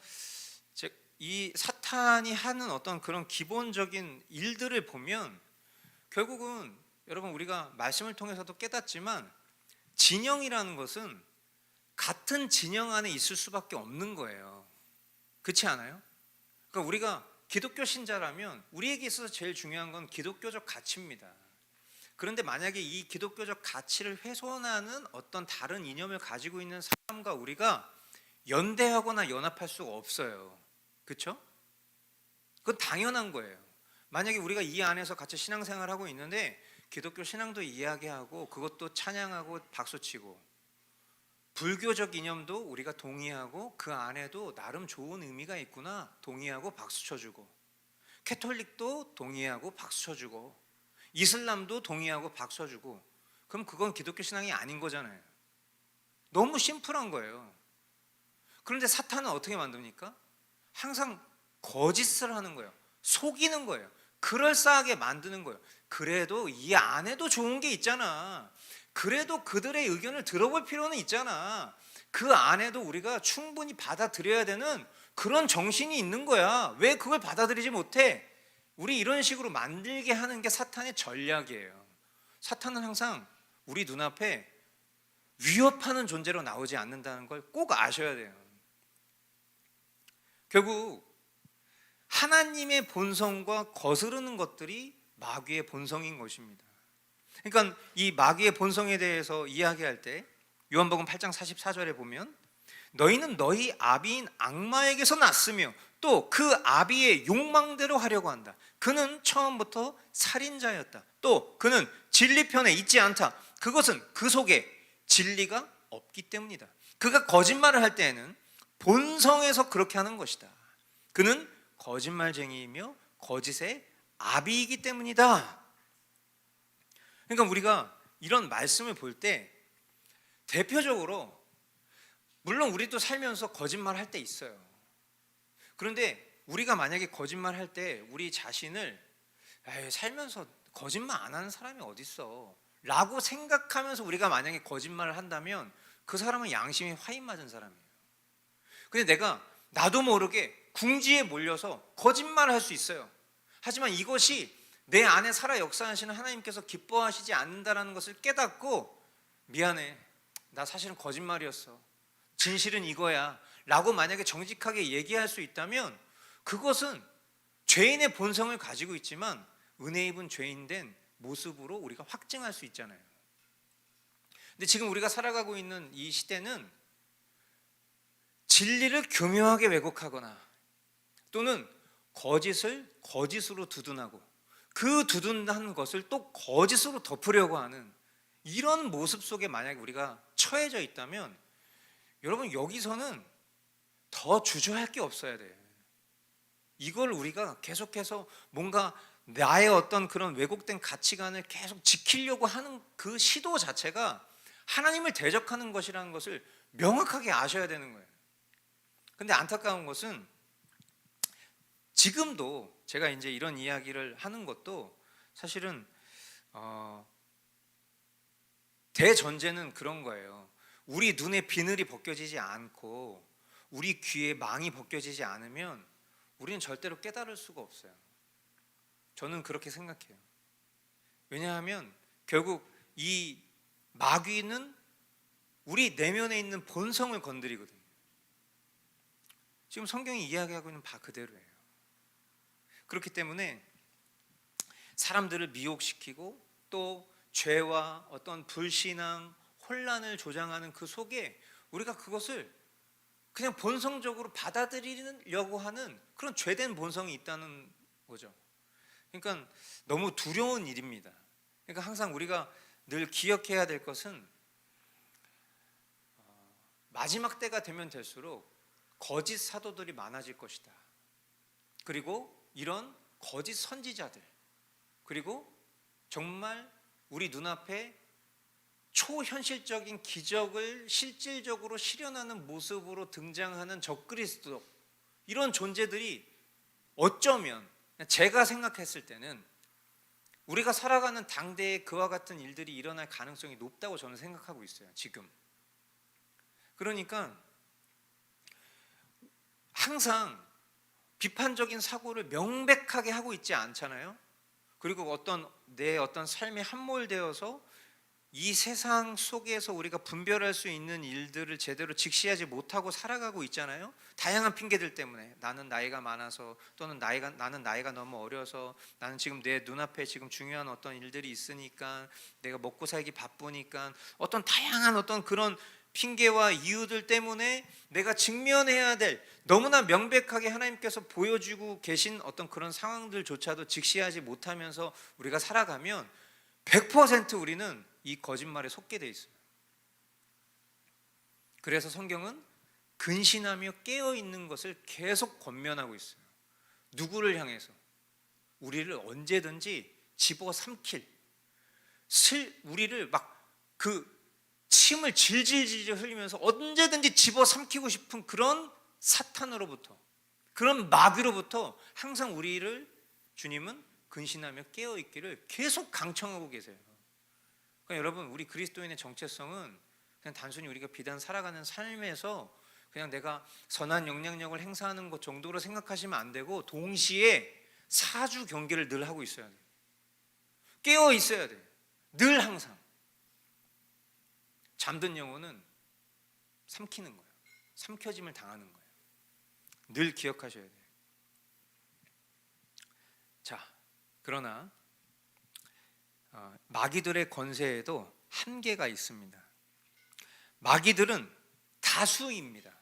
S1: 이 사탄이 하는 어떤 그런 기본적인 일들을 보면 결국은 여러분 우리가 말씀을 통해서도 깨닫지만 진영이라는 것은 같은 진영 안에 있을 수밖에 없는 거예요. 그렇지 않아요? 그러니까 우리가 기독교 신자라면 우리에게 있어서 제일 중요한 건 기독교적 가치입니다. 그런데 만약에 이 기독교적 가치를 훼손하는 어떤 다른 이념을 가지고 있는 사람과 우리가 연대하거나 연합할 수가 없어요. 그렇죠? 그건 당연한 거예요. 만약에 우리가 이 안에서 같이 신앙생활을 하고 있는데 기독교 신앙도 이야기하고 그것도 찬양하고 박수치고 불교적 이념도 우리가 동의하고 그 안에도 나름 좋은 의미가 있구나 동의하고 박수 쳐주고 캐톨릭도 동의하고 박수 쳐주고 이슬람도 동의하고 박수 쳐주고 그럼 그건 기독교 신앙이 아닌 거잖아요. 너무 심플한 거예요. 그런데 사탄은 어떻게 만듭니까? 항상 거짓을 하는 거예요. 속이는 거예요. 그럴싸하게 만드는 거예요. 그래도 이 안에도 좋은 게 있잖아. 그래도 그들의 의견을 들어볼 필요는 있잖아. 그 안에도 우리가 충분히 받아들여야 되는 그런 정신이 있는 거야. 왜 그걸 받아들이지 못해? 우리 이런 식으로 만들게 하는 게 사탄의 전략이에요. 사탄은 항상 우리 눈앞에 위협하는 존재로 나오지 않는다는 걸 꼭 아셔야 돼요. 결국 하나님의 본성과 거스르는 것들이 마귀의 본성인 것입니다. 그러니까 이 마귀의 본성에 대해서 이야기할 때 요한복음 8장 44절에 보면 너희는 너희 아비인 악마에게서 났으며 또 그 아비의 욕망대로 하려고 한다. 그는 처음부터 살인자였다. 또 그는 진리편에 있지 않다. 그것은 그 속에 진리가 없기 때문이다. 그가 거짓말을 할 때에는 본성에서 그렇게 하는 것이다. 그는 거짓말쟁이이며 거짓의 아비이기 때문이다. 그러니까 우리가 이런 말씀을 볼 때 대표적으로, 물론 우리도 살면서 거짓말 할 때 있어요. 그런데 우리가 만약에 거짓말 할 때 우리 자신을 살면서 거짓말 안 하는 사람이 어딨어 라고 생각하면서 우리가 만약에 거짓말을 한다면 그 사람은 양심이 화인 맞은 사람이에요. 근데 나도 모르게 궁지에 몰려서 거짓말을 할 수 있어요. 하지만 이것이 내 안에 살아 역사하시는 하나님께서 기뻐하시지 않는다는 것을 깨닫고, 미안해, 나 사실은 거짓말이었어, 진실은 이거야 라고 만약에 정직하게 얘기할 수 있다면 그것은 죄인의 본성을 가지고 있지만 은혜 입은 죄인 된 모습으로 우리가 확증할 수 있잖아요. 근데 지금 우리가 살아가고 있는 이 시대는 진리를 교묘하게 왜곡하거나 또는 거짓을 거짓으로 두둔하고 그 두둔한 것을 또 거짓으로 덮으려고 하는 이런 모습 속에 만약에 우리가 처해져 있다면, 여러분, 여기서는 더 주저할 게 없어야 돼요. 이걸 우리가 계속해서 뭔가 나의 어떤 그런 왜곡된 가치관을 계속 지키려고 하는 그 시도 자체가 하나님을 대적하는 것이라는 것을 명확하게 아셔야 되는 거예요. 근데 안타까운 것은 지금도 제가 이제 이런 이야기를 하는 것도 사실은 대전제는 그런 거예요. 우리 눈에 비늘이 벗겨지지 않고 우리 귀에 망이 벗겨지지 않으면 우리는 절대로 깨달을 수가 없어요. 저는 그렇게 생각해요. 왜냐하면 결국 이 마귀는 우리 내면에 있는 본성을 건드리거든요. 지금 성경이 이야기하고 있는 바 그대로예요. 그렇기 때문에 사람들을 미혹시키고 또 죄와 어떤 불신앙, 혼란을 조장하는 그 속에 우리가 그것을 그냥 본성적으로 받아들이려고 하는 그런 죄된 본성이 있다는 거죠. 그러니까 너무 두려운 일입니다. 그러니까 항상 우리가 늘 기억해야 될 것은 마지막 때가 되면 될수록 거짓 사도들이 많아질 것이다. 그리고 이런 거짓 선지자들, 그리고 정말 우리 눈앞에 초현실적인 기적을 실질적으로 실현하는 모습으로 등장하는 적그리스도, 이런 존재들이 어쩌면 제가 생각했을 때는 우리가 살아가는 당대에 그와 같은 일들이 일어날 가능성이 높다고 저는 생각하고 있어요. 지금. 그러니까 항상 비판적인 사고를 명백하게 하고 있지 않잖아요. 그리고 내 어떤 삶에 함몰되어서 이 세상 속에서 우리가 분별할 수 있는 일들을 제대로 직시하지 못하고 살아가고 있잖아요. 다양한 핑계들 때문에, 나는 나이가 많아서, 또는 나는 나이가 너무 어려서, 나는 지금 내 눈앞에 지금 중요한 어떤 일들이 있으니까, 내가 먹고 살기 바쁘니까, 어떤 다양한 어떤 그런 핑계와 이유들 때문에 내가 직면해야 될, 너무나 명백하게 하나님께서 보여주고 계신 어떤 그런 상황들조차도 직시하지 못하면서 우리가 살아가면 100% 우리는 이 거짓말에 속게 돼 있어요. 그래서 성경은 근신하며 깨어있는 것을 계속 권면하고 있어요. 누구를 향해서? 우리를 언제든지 집어삼킬, 우리를 막 그 침을 질질질 흘리면서 언제든지 집어삼키고 싶은 그런 사탄으로부터, 그런 마귀로부터 항상 우리를 주님은 근신하며 깨어있기를 계속 강청하고 계세요. 그러니까 여러분, 우리 그리스도인의 정체성은 그냥 단순히 우리가 비단 살아가는 삶에서 그냥 내가 선한 영향력을 행사하는 것 정도로 생각하시면 안 되고, 동시에 사주 경계를 늘 하고 있어야 돼요. 깨어 있어야 돼요. 늘 항상. 잠든 영혼은 삼키는 거예요. 삼켜짐을 당하는 거예요. 늘 기억하셔야 돼요. 자, 그러나 마귀들의 권세에도 한계가 있습니다. 마귀들은 다수입니다.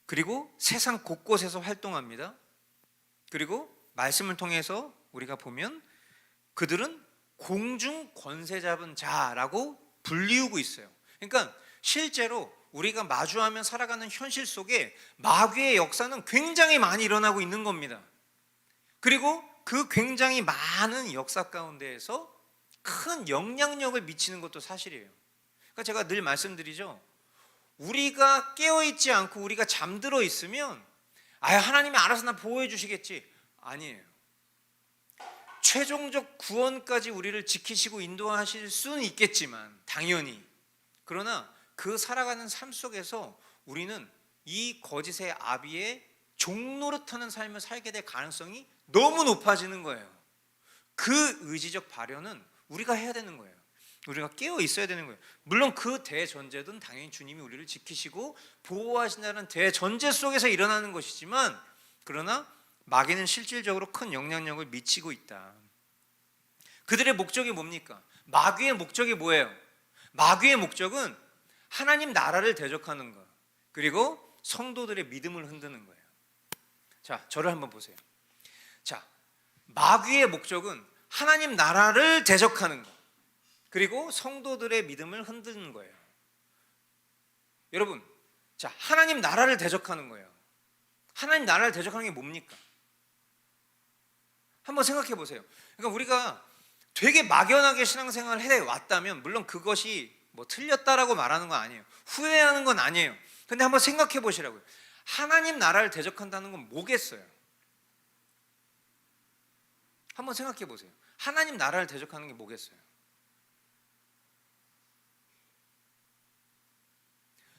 S1: 그리고 세상 곳곳에서 활동합니다. 그리고 말씀을 통해서 우리가 보면 그들은 공중 권세 잡은 자라고 불리우고 있어요. 그러니까 실제로 우리가 마주하며 살아가는 현실 속에 마귀의 역사는 굉장히 많이 일어나고 있는 겁니다. 그리고 그 굉장히 많은 역사 가운데에서 큰 영향력을 미치는 것도 사실이에요. 그러니까 제가 늘 말씀드리죠. 우리가 깨어있지 않고 우리가 잠들어 있으면 하나님이 알아서 나 보호해 주시겠지. 아니에요. 최종적 구원까지 우리를 지키시고 인도하실 수는 있겠지만 당연히, 그러나 그 살아가는 삶 속에서 우리는 이 거짓의 아비의 종노릇하는 삶을 살게 될 가능성이 너무 높아지는 거예요. 그 의지적 발현은 우리가 해야 되는 거예요. 우리가 깨어 있어야 되는 거예요. 물론 그 대전제는 당연히 주님이 우리를 지키시고 보호하신다는 대전제 속에서 일어나는 것이지만, 그러나 마귀는 실질적으로 큰 영향력을 미치고 있다. 그들의 목적이 뭡니까? 마귀의 목적이 뭐예요? 마귀의 목적은 하나님 나라를 대적하는 것, 그리고 성도들의 믿음을 흔드는 거예요. 자, 저를 한번 보세요. 자, 마귀의 목적은 하나님 나라를 대적하는 것, 그리고 성도들의 믿음을 흔드는 거예요. 여러분, 자, 하나님 나라를 대적하는 거예요. 하나님 나라를 대적하는 게 뭡니까? 한번 생각해 보세요. 그러니까 우리가 되게 막연하게 신앙생활을 해왔다면 물론 그것이 뭐 틀렸다라고 말하는 건 아니에요. 후회하는 건 아니에요. 근데 한번 생각해 보시라고요. 하나님 나라를 대적한다는 건 뭐겠어요? 한번 생각해 보세요. 하나님 나라를 대적하는 게 뭐겠어요?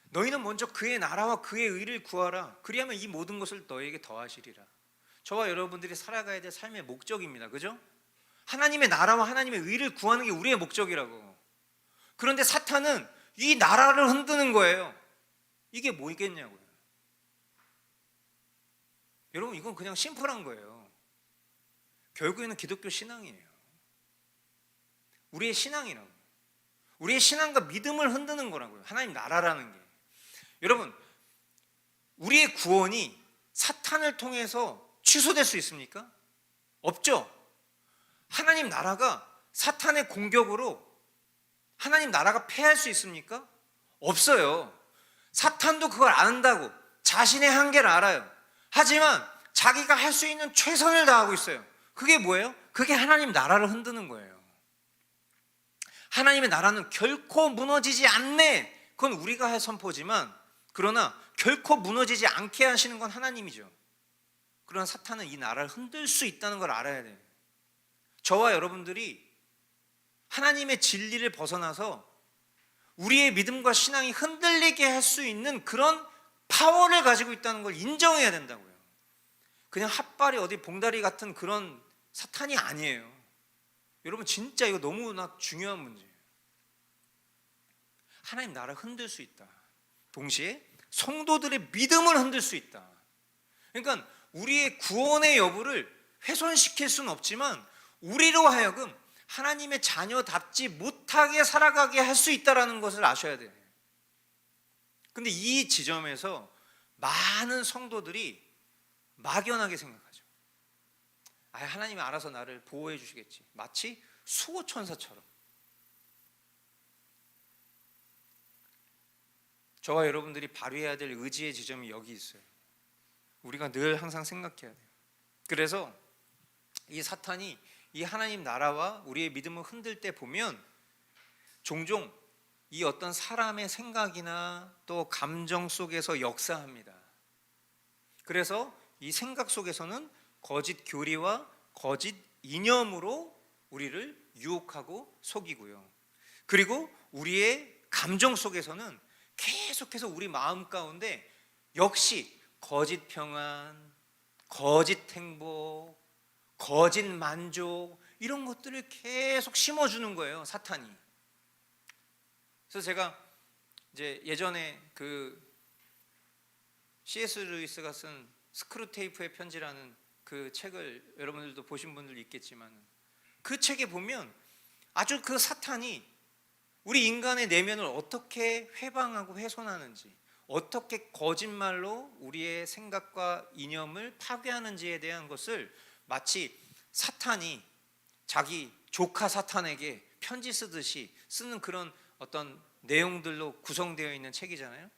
S1: 너희는 먼저 그의 나라와 그의 의를 구하라. 그리하면 이 모든 것을 너희에게 더하시리라. 저와 여러분들이 살아가야 될 삶의 목적입니다. 그죠? 하나님의 나라와 하나님의 의를 구하는 게 우리의 목적이라고. 그런데 사탄은 이 나라를 흔드는 거예요. 이게 뭐겠냐고요. 여러분, 이건 그냥 심플한 거예요. 결국에는 기독교 신앙이에요. 우리의 신앙이라고. 우리의 신앙과 믿음을 흔드는 거라고요. 하나님 나라라는 게. 여러분, 우리의 구원이 사탄을 통해서 취소될 수 있습니까? 없죠. 하나님 나라가 사탄의 공격으로 하나님 나라가 패할 수 있습니까? 없어요. 사탄도 그걸 안다고 자신의 한계를 알아요. 하지만 자기가 할 수 있는 최선을 다하고 있어요. 그게 뭐예요? 그게 하나님 나라를 흔드는 거예요. 하나님의 나라는 결코 무너지지 않네. 그건 우리가 할 선포지만, 그러나 결코 무너지지 않게 하시는 건 하나님이죠. 그러나 사탄은 이 나라를 흔들 수 있다는 걸 알아야 돼요. 저와 여러분들이 하나님의 진리를 벗어나서 우리의 믿음과 신앙이 흔들리게 할 수 있는 그런 파워를 가지고 있다는 걸 인정해야 된다고요. 그냥 핫발이 어디 봉다리 같은 그런 사탄이 아니에요. 여러분, 진짜 이거 너무나 중요한 문제예요. 하나님 나라를 흔들 수 있다. 동시에 성도들의 믿음을 흔들 수 있다. 그러니까 우리의 구원의 여부를 훼손시킬 수는 없지만 우리로 하여금 하나님의 자녀답지 못하게 살아가게 할 수 있다는 것을 아셔야 돼요. 근데 이 지점에서 많은 성도들이 막연하게 생각하죠. 하나님이 알아서 나를 보호해 주시겠지. 마치 수호천사처럼. 저와 여러분들이 발휘해야 될 의지의 지점이 여기 있어요. 우리가 늘 항상 생각해야 돼요. 그래서 이 사탄이 이 하나님 나라와 우리의 믿음을 흔들 때 보면 종종 이 어떤 사람의 생각이나 또 감정 속에서 역사합니다. 그래서 이 생각 속에서는 거짓 교리와 거짓 이념으로 우리를 유혹하고 속이고요. 그리고 우리의 감정 속에서는 계속해서 우리 마음 가운데 역시 거짓 평안, 거짓 행복, 거짓 만족, 이런 것들을 계속 심어주는 거예요, 사탄이. 그래서 제가 이제 예전에 그 C.S. 루이스가 쓴 스크루테이프의 편지라는 그 책을 여러분들도 보신 분들 있겠지만, 그 책에 보면 아주 그 사탄이 우리 인간의 내면을 어떻게 회방하고 훼손하는지, 어떻게 거짓말로 우리의 생각과 이념을 파괴하는지에 대한 것을 마치 사탄이 자기 조카 사탄에게 편지 쓰듯이 쓰는 그런 어떤 내용들로 구성되어 있는 책이잖아요.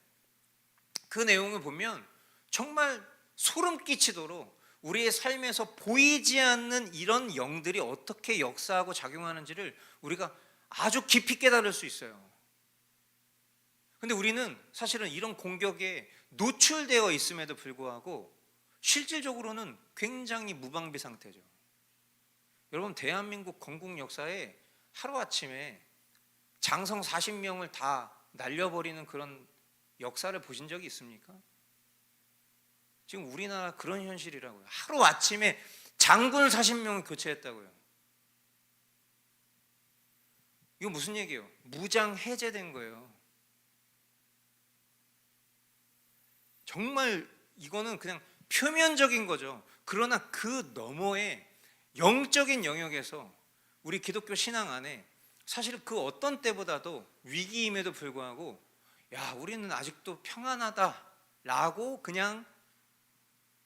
S1: 그 내용을 보면 정말 소름 끼치도록 우리의 삶에서 보이지 않는 이런 영들이 어떻게 역사하고 작용하는지를 우리가 아주 깊이 깨달을 수 있어요. 근데 우리는 사실은 이런 공격에 노출되어 있음에도 불구하고 실질적으로는 굉장히 무방비 상태죠. 여러분, 대한민국 건국 역사에 하루아침에 장성 40명을 다 날려버리는 그런 역사를 보신 적이 있습니까? 지금 우리나라 그런 현실이라고요. 하루아침에 장군 40명을 교체했다고요. 이거 무슨 얘기예요? 무장 해제된 거예요. 정말 이거는 그냥 표면적인 거죠. 그러나 그 너머의 영적인 영역에서 우리 기독교 신앙 안에 사실 그 어떤 때보다도 위기임에도 불구하고 야, 우리는 아직도 평안하다라고 그냥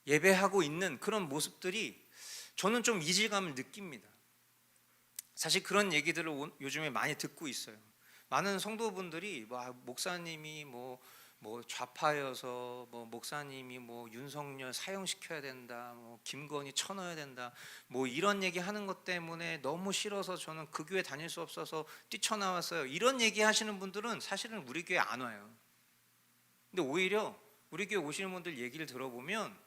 S1: 예배하고 있는 그런 모습들이 저는 좀 이질감을 느낍니다. 사실 그런 얘기들을 요즘에 많이 듣고 있어요. 많은 성도분들이 목사님이 뭐 좌파여서 목사님이 윤석열 사형시켜야 된다, 김건희 쳐넣어야 된다, 이런 얘기 하는 것 때문에 너무 싫어서 저는 그 교회 다닐 수 없어서 뛰쳐나왔어요. 이런 얘기 하시는 분들은 사실은 우리 교회 안 와요. 근데 오히려 우리 교회 오시는 분들 얘기를 들어보면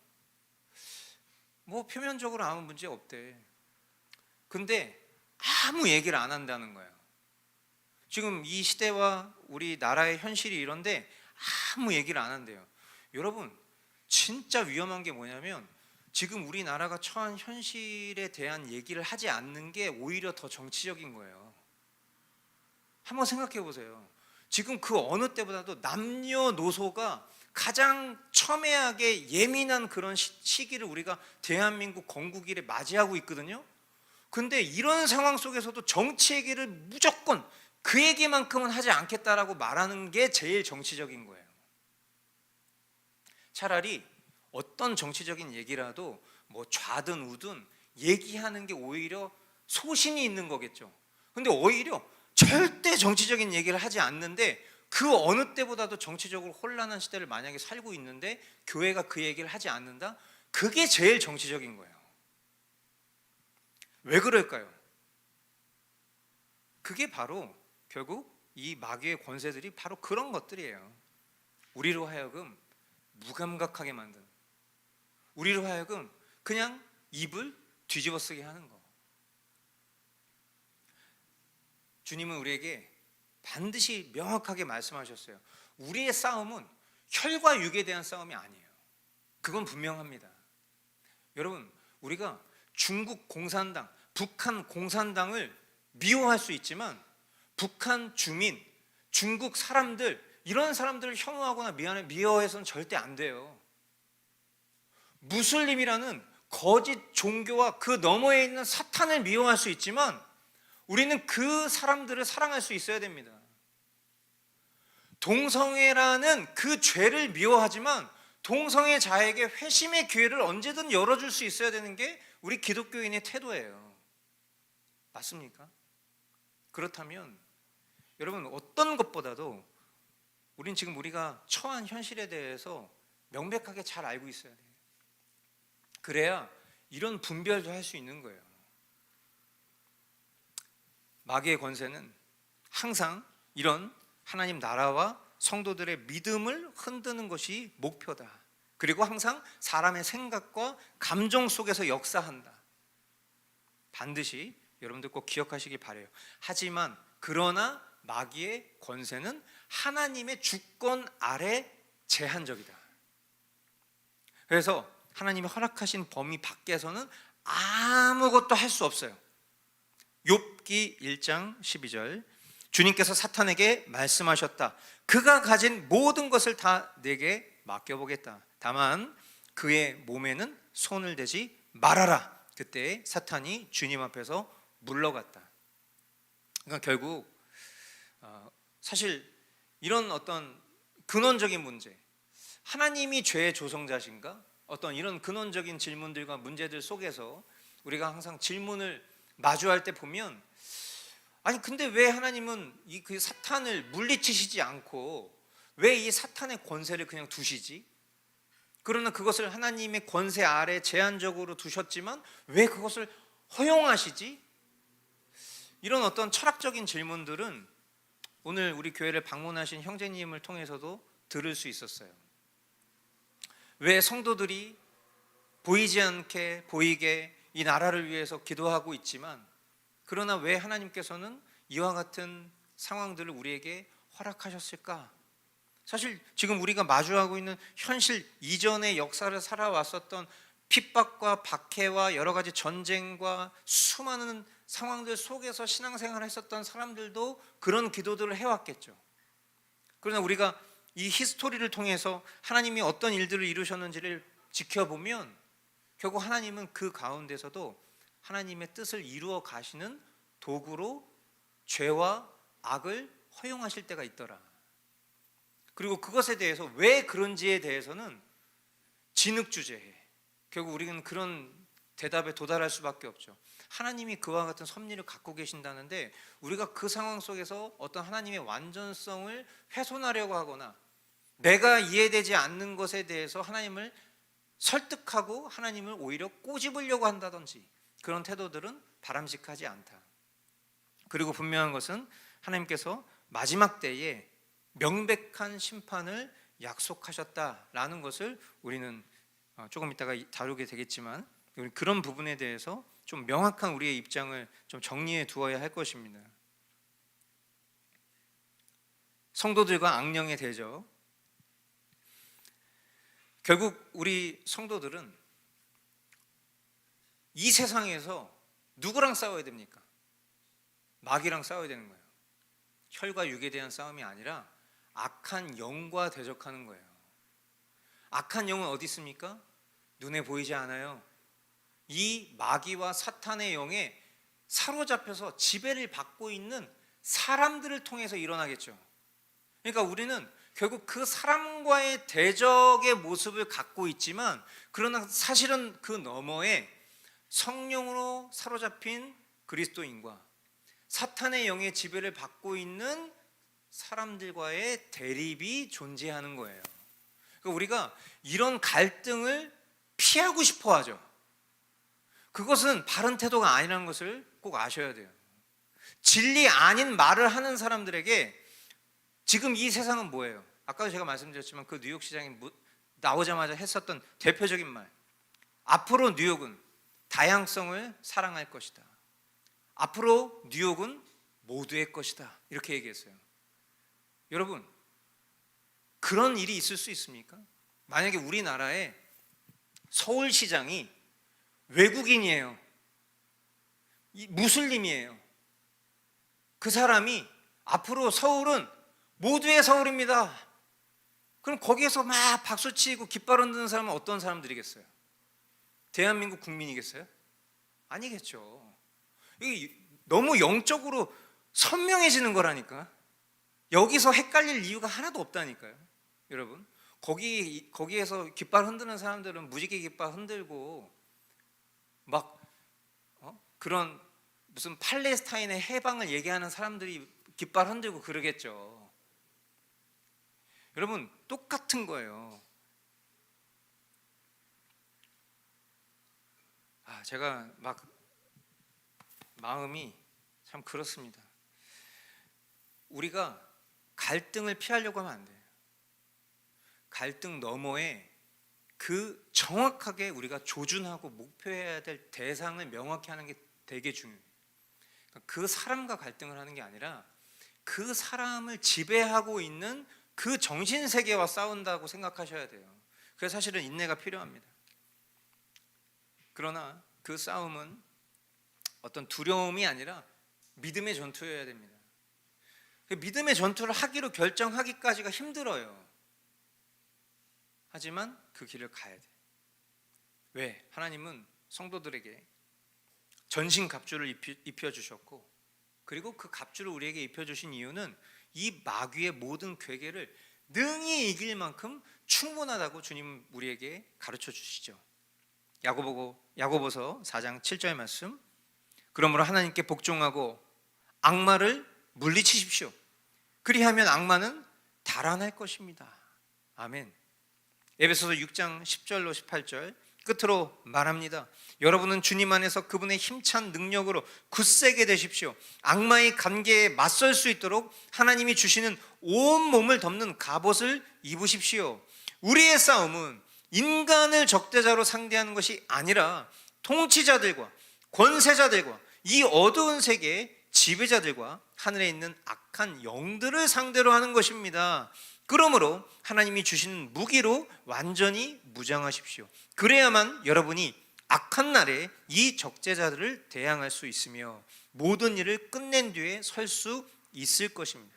S1: 표면적으로 아무 문제 없대. 근데 아무 얘기를 안 한다는 거예요. 지금 이 시대와 우리 나라의 현실이 이런데 아무 얘기를 안 한대요. 여러분, 진짜 위험한 게 뭐냐면 지금 우리나라가 처한 현실에 대한 얘기를 하지 않는 게 오히려 더 정치적인 거예요. 한번 생각해 보세요. 지금 그 어느 때보다도 남녀노소가 가장 첨예하게 예민한 그런 시기를 우리가 대한민국 건국 이래 맞이하고 있거든요. 근데 이런 상황 속에서도 정치 얘기를 무조건 그 얘기만큼은 하지 않겠다라고 말하는 게 제일 정치적인 거예요. 차라리 어떤 정치적인 얘기라도 좌든 우든 얘기하는 게 오히려 소신이 있는 거겠죠. 근데 오히려 절대 정치적인 얘기를 하지 않는데 그 어느 때보다도 정치적으로 혼란한 시대를 만약에 살고 있는데 교회가 그 얘기를 하지 않는다? 그게 제일 정치적인 거예요. 왜 그럴까요? 그게 바로 결국 이 마귀의 권세들이 바로 그런 것들이에요. 우리로 하여금 무감각하게 만드는, 우리로 하여금 그냥 입을 뒤집어 쓰게 하는 거. 주님은 우리에게 반드시 명확하게 말씀하셨어요. 우리의 싸움은 혈과 육에 대한 싸움이 아니에요. 그건 분명합니다. 여러분, 우리가 중국 공산당, 북한 공산당을 미워할 수 있지만 북한 주민, 중국 사람들, 이런 사람들을 혐오하거나 미워해서는 절대 안 돼요. 무슬림이라는 거짓 종교와 그 너머에 있는 사탄을 미워할 수 있지만 우리는 그 사람들을 사랑할 수 있어야 됩니다. 동성애라는 그 죄를 미워하지만 동성애자에게 회심의 기회를 언제든 열어줄 수 있어야 되는 게 우리 기독교인의 태도예요. 맞습니까? 그렇다면 여러분, 어떤 것보다도 우린 지금 우리가 처한 현실에 대해서 명백하게 잘 알고 있어야 돼요. 그래야 이런 분별도 할 수 있는 거예요. 마귀의 권세는 항상 이런 하나님 나라와 성도들의 믿음을 흔드는 것이 목표다. 그리고 항상 사람의 생각과 감정 속에서 역사한다. 반드시 여러분들 꼭 기억하시기 바라요. 하지만 그러나 마귀의 권세는 하나님의 주권 아래 제한적이다. 그래서 하나님이 허락하신 범위 밖에서는 아무것도 할 수 없어요. 욥기 1장 12절, 주님께서 사탄에게 말씀하셨다. 그가 가진 모든 것을 다 내게 맡겨보겠다. 다만 그의 몸에는 손을 대지 말아라. 그때 사탄이 주님 앞에서 물러갔다. 그러니까 결국 사실 이런 어떤 근원적인 문제, 하나님이 죄의 조성자신가? 어떤 이런 근원적인 질문들과 문제들 속에서 우리가 항상 질문을 마주할 때 보면, 아니 근데 왜 하나님은 그 사탄을 물리치시지 않고 왜 이 사탄의 권세를 그냥 두시지? 그러나 그것을 하나님의 권세 아래 제한적으로 두셨지만 왜 그것을 허용하시지? 이런 어떤 철학적인 질문들은 오늘 우리 교회를 방문하신 형제님을 통해서도 들을 수 있었어요. 왜 성도들이 보이지 않게 보이게 이 나라를 위해서 기도하고 있지만, 그러나 왜 하나님께서는 이와 같은 상황들을 우리에게 허락하셨을까? 사실 지금 우리가 마주하고 있는 현실 이전의 역사를 살아왔었던 핍박과 박해와 여러 가지 전쟁과 수많은 상황들 속에서 신앙생활을 했었던 사람들도 그런 기도들을 해왔겠죠. 그러나 우리가 이 히스토리를 통해서 하나님이 어떤 일들을 이루셨는지를 지켜보면 결국 하나님은 그 가운데서도 하나님의 뜻을 이루어 가시는 도구로 죄와 악을 허용하실 때가 있더라. 그리고 그것에 대해서 왜 그런지에 대해서는 진흙주제해. 결국 우리는 그런 대답에 도달할 수밖에 없죠. 하나님이 그와 같은 섭리를 갖고 계신다는데 우리가 그 상황 속에서 어떤 하나님의 완전성을 훼손하려고 하거나 내가 이해되지 않는 것에 대해서 하나님을 설득하고 하나님을 오히려 꼬집으려고 한다든지 그런 태도들은 바람직하지 않다. 그리고 분명한 것은 하나님께서 마지막 때에 명백한 심판을 약속하셨다라는 것을 우리는 조금 이따가 다루게 되겠지만 그런 부분에 대해서 좀 명확한 우리의 입장을 좀 정리해 두어야 할 것입니다. 성도들과 악령의 대적. 결국 우리 성도들은 이 세상에서 누구랑 싸워야 됩니까? 마귀랑 싸워야 되는 거예요. 혈과 육에 대한 싸움이 아니라 악한 영과 대적하는 거예요. 악한 영은 어디 있습니까? 눈에 보이지 않아요. 이 마귀와 사탄의 영에 사로잡혀서 지배를 받고 있는 사람들을 통해서 일어나겠죠. 그러니까 우리는 결국 그 사람과의 대적의 모습을 갖고 있지만 그러나 사실은 그 너머에 성령으로 사로잡힌 그리스도인과 사탄의 영의 지배를 받고 있는 사람들과의 대립이 존재하는 거예요. 그러니까 우리가 이런 갈등을 피하고 싶어 하죠. 그것은 바른 태도가 아니라는 것을 꼭 아셔야 돼요. 진리 아닌 말을 하는 사람들에게 지금 이 세상은 뭐예요? 아까도 제가 말씀드렸지만 그 뉴욕 시장이 나오자마자 했었던 대표적인 말, 앞으로 뉴욕은 다양성을 사랑할 것이다. 앞으로 뉴욕은 모두의 것이다. 이렇게 얘기했어요. 여러분, 그런 일이 있을 수 있습니까? 만약에 우리나라에 서울시장이 외국인이에요. 무슬림이에요. 그 사람이 앞으로 서울은 모두의 서울입니다. 그럼 거기에서 막 박수치고 깃발 흔드는 사람은 어떤 사람들이겠어요? 대한민국 국민이겠어요? 아니겠죠. 이게 너무 영적으로 선명해지는 거라니까. 여기서 헷갈릴 이유가 하나도 없다니까요. 여러분, 거기에서 깃발 흔드는 사람들은 무지개 깃발 흔들고 막 그런 무슨 팔레스타인의 해방을 얘기하는 사람들이 깃발 흔들고 그러겠죠. 여러분, 똑같은 거예요. 제가 막 마음이 참 그렇습니다. 우리가 갈등을 피하려고 하면 안 돼요. 갈등 너머에 그 정확하게 우리가 조준하고 목표해야 될 대상을 명확히 하는 게 되게 중요해요. 그 사람과 갈등을 하는 게 아니라 그 사람을 지배하고 있는 그 정신세계와 싸운다고 생각하셔야 돼요. 그래서 사실은 인내가 필요합니다. 그러나 그 싸움은 어떤 두려움이 아니라 믿음의 전투여야 됩니다. 믿음의 전투를 하기로 결정하기까지가 힘들어요. 하지만 그 길을 가야 돼. 왜? 하나님은 성도들에게 전신 갑주를 입혀주셨고, 그리고 그 갑주를 우리에게 입혀주신 이유는 이 마귀의 모든 괴계를 능히 이길 만큼 충분하다고 주님 우리에게 가르쳐 주시죠. 야고보서 4장 7절 말씀, 그러므로 하나님께 복종하고 악마를 물리치십시오. 그리하면 악마는 달아날 것입니다. 아멘. 에베소서 6장 10절로 18절 끝으로 말합니다. 여러분은 주님 안에서 그분의 힘찬 능력으로 굳세게 되십시오. 악마의 관계에 맞설 수 있도록 하나님이 주시는 온 몸을 덮는 갑옷을 입으십시오. 우리의 싸움은 인간을 적대자로 상대하는 것이 아니라 통치자들과 권세자들과 이 어두운 세계의 지배자들과 하늘에 있는 악한 영들을 상대로 하는 것입니다. 그러므로 하나님이 주시는 무기로 완전히 무장하십시오. 그래야만 여러분이 악한 날에 이 적대자들을 대항할 수 있으며 모든 일을 끝낸 뒤에 설 수 있을 것입니다.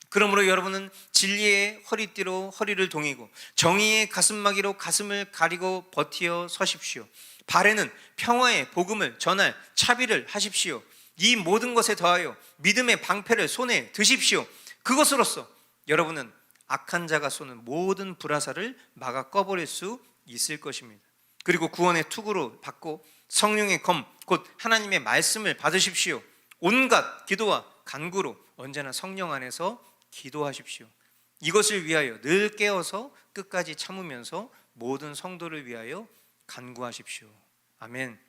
S1: 그러므로 여러분은 진리의 허리띠로 허리를 동이고 정의의 가슴막이로 가슴을 가리고 버티어 서십시오. 발에는 평화의 복음을 전할 차비를 하십시오. 이 모든 것에 더하여 믿음의 방패를 손에 드십시오. 그것으로써 여러분은 악한 자가 쏘는 모든 불화살을 막아 꺼버릴 수 있을 것입니다. 그리고 구원의 투구로 받고 성령의 검, 곧 하나님의 말씀을 받으십시오. 온갖 기도와 간구로 언제나 성령 안에서 기도하십시오. 이것을 위하여 늘 깨어서 끝까지 참으면서 모든 성도를 위하여 간구하십시오. 아멘.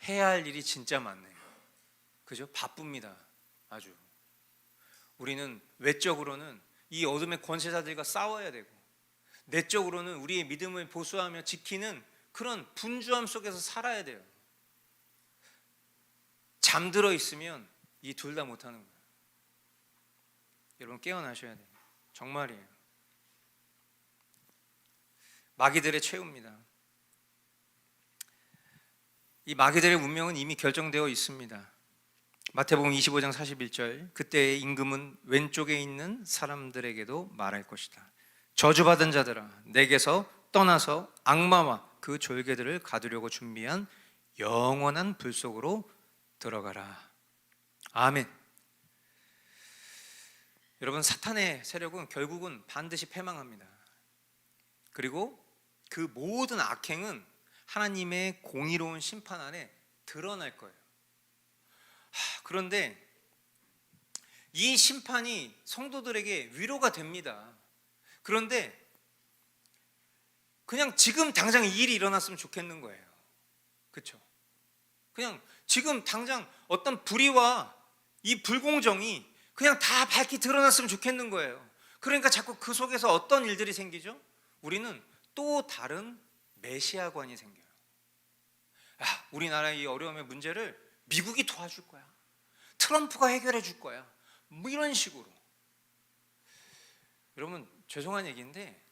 S1: 해야 할 일이 진짜 많네요. 그죠? 바쁩니다. 아주. 우리는 외적으로는 이 어둠의 권세자들과 싸워야 되고 내적으로는 우리의 믿음을 보수하며 지키는 그런 분주함 속에서 살아야 돼요. 잠들어 있으면 이 둘 다 못하는 거예요. 여러분 깨어나셔야 돼요. 정말이에요. 마귀들의 최후입니다. 이 마귀들의 운명은 이미 결정되어 있습니다. 마태복음 25장 41절 그때의 임금은 왼쪽에 있는 사람들에게도 말할 것이다. 저주받은 자들아 내게서 떠나서 악마와 그 졸개들을 가두려고 준비한 영원한 불 속으로 들어가라. 아멘. 여러분 사탄의 세력은 결국은 반드시 패망합니다. 그리고 그 모든 악행은 하나님의 공의로운 심판 안에 드러날 거예요. 그런데 이 심판이 성도들에게 위로가 됩니다. 그런데 그냥 지금 당장 이 일이 일어났으면 좋겠는 거예요. 그렇죠? 그냥 지금 당장 어떤 불의와 이 불공정이 그냥 다 밝히 드러났으면 좋겠는 거예요. 그러니까 자꾸 그 속에서 어떤 일들이 생기죠? 우리는 또 다른 메시아관이 생겨요. 우리나라의 이 어려움의 문제를 미국이 도와줄 거야. 트럼프가 해결해 줄 거야. 뭐 이런 식으로. 여러분 죄송한 얘기인데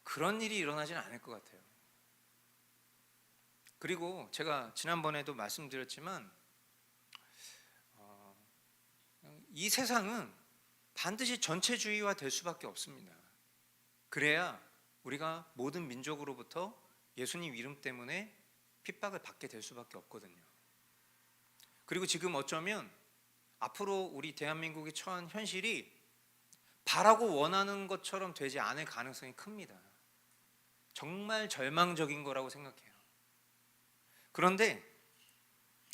S1: 그런 일이 일어나지는 않을 것 같아요. 그리고 제가 지난번에도 말씀드렸지만 이 세상은 반드시 전체주의화 될 수밖에 없습니다. 그래야 우리가 모든 민족으로부터 예수님 이름 때문에 핍박을 받게 될 수밖에 없거든요. 그리고 지금 어쩌면 앞으로 우리 대한민국이 처한 현실이 바라고 원하는 것처럼 되지 않을 가능성이 큽니다. 정말 절망적인 거라고 생각해요. 그런데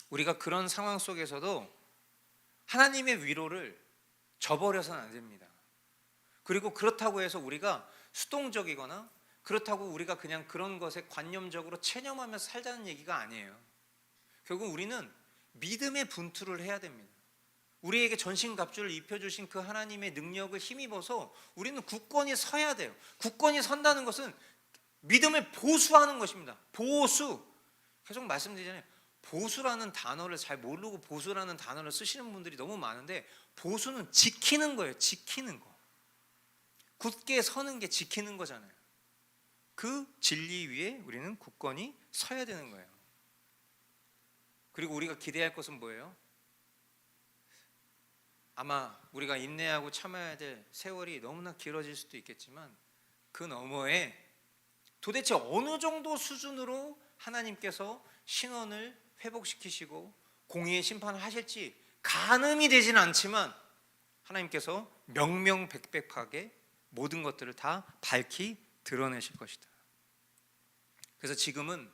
S1: 우리가 그런 상황 속에서도 하나님의 위로를 저버려서는 안 됩니다. 그리고 그렇다고 해서 우리가 수동적이거나 그렇다고 우리가 그냥 그런 것에 관념적으로 체념하면서 살자는 얘기가 아니에요. 결국 우리는 믿음의 분투를 해야 됩니다. 우리에게 전신갑주를 입혀주신 그 하나님의 능력을 힘입어서 우리는 굳건히 서야 돼요. 굳건히 선다는 것은 믿음을 보수하는 것입니다. 보수. 계속 말씀드리잖아요. 보수라는 단어를 잘 모르고 보수라는 단어를 쓰시는 분들이 너무 많은데 보수는 지키는 거예요. 지키는 거. 굳게 서는 게 지키는 거잖아요. 그 진리 위에 우리는 굳건히 서야 되는 거예요. 그리고 우리가 기대할 것은 뭐예요? 아마 우리가 인내하고 참아야 될 세월이 너무나 길어질 수도 있겠지만 그 너머에 도대체 어느 정도 수준으로 하나님께서 신원을 회복시키시고 공의의 심판을 하실지 가늠이 되지는 않지만 하나님께서 명명백백하게 모든 것들을 다 밝히 드러내실 것이다. 그래서 지금은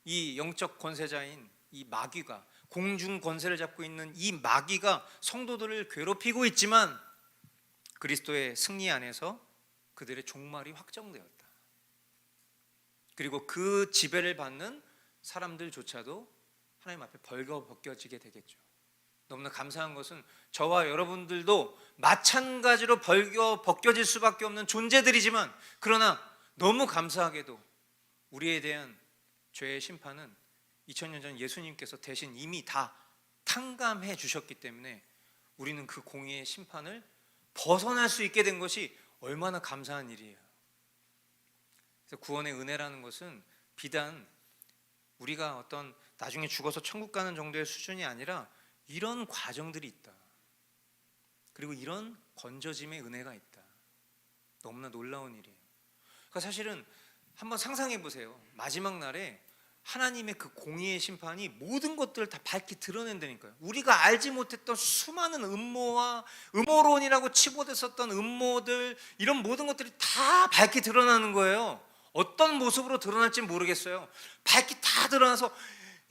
S1: 이 영적 권세자인 이 마귀가 공중 권세를 잡고 있는 이 마귀가 성도들을 괴롭히고 있지만 그리스도의 승리 안에서 그들의 종말이 확정되었다. 그리고 그 지배를 받는 사람들조차도 하나님 앞에 벌거벗겨지게 되겠죠. 너무나 감사한 것은 저와 여러분들도 마찬가지로 벌거벗겨질 수밖에 없는 존재들이지만, 그러나 너무 감사하게도 우리에 대한 죄의 심판은 2000년 전 예수님께서 대신 이미 다 탕감해 주셨기 때문에 우리는 그 공의의 심판을 벗어날 수 있게 된 것이 얼마나 감사한 일이에요. 그래서 구원의 은혜라는 것은 비단 우리가 어떤 나중에 죽어서 천국 가는 정도의 수준이 아니라 이런 과정들이 있다. 그리고 이런 건져짐의 은혜가 있다. 너무나 놀라운 일이에요. 그러니까 사실은 한번 상상해 보세요. 마지막 날에 하나님의 그 공의의 심판이 모든 것들을 다 밝히 드러낸다니까요. 우리가 알지 못했던 수많은 음모와 음모론이라고 치부됐었던 음모들, 이런 모든 것들이 다 밝히 드러나는 거예요. 어떤 모습으로 드러날지 모르겠어요. 밝히 다 드러나서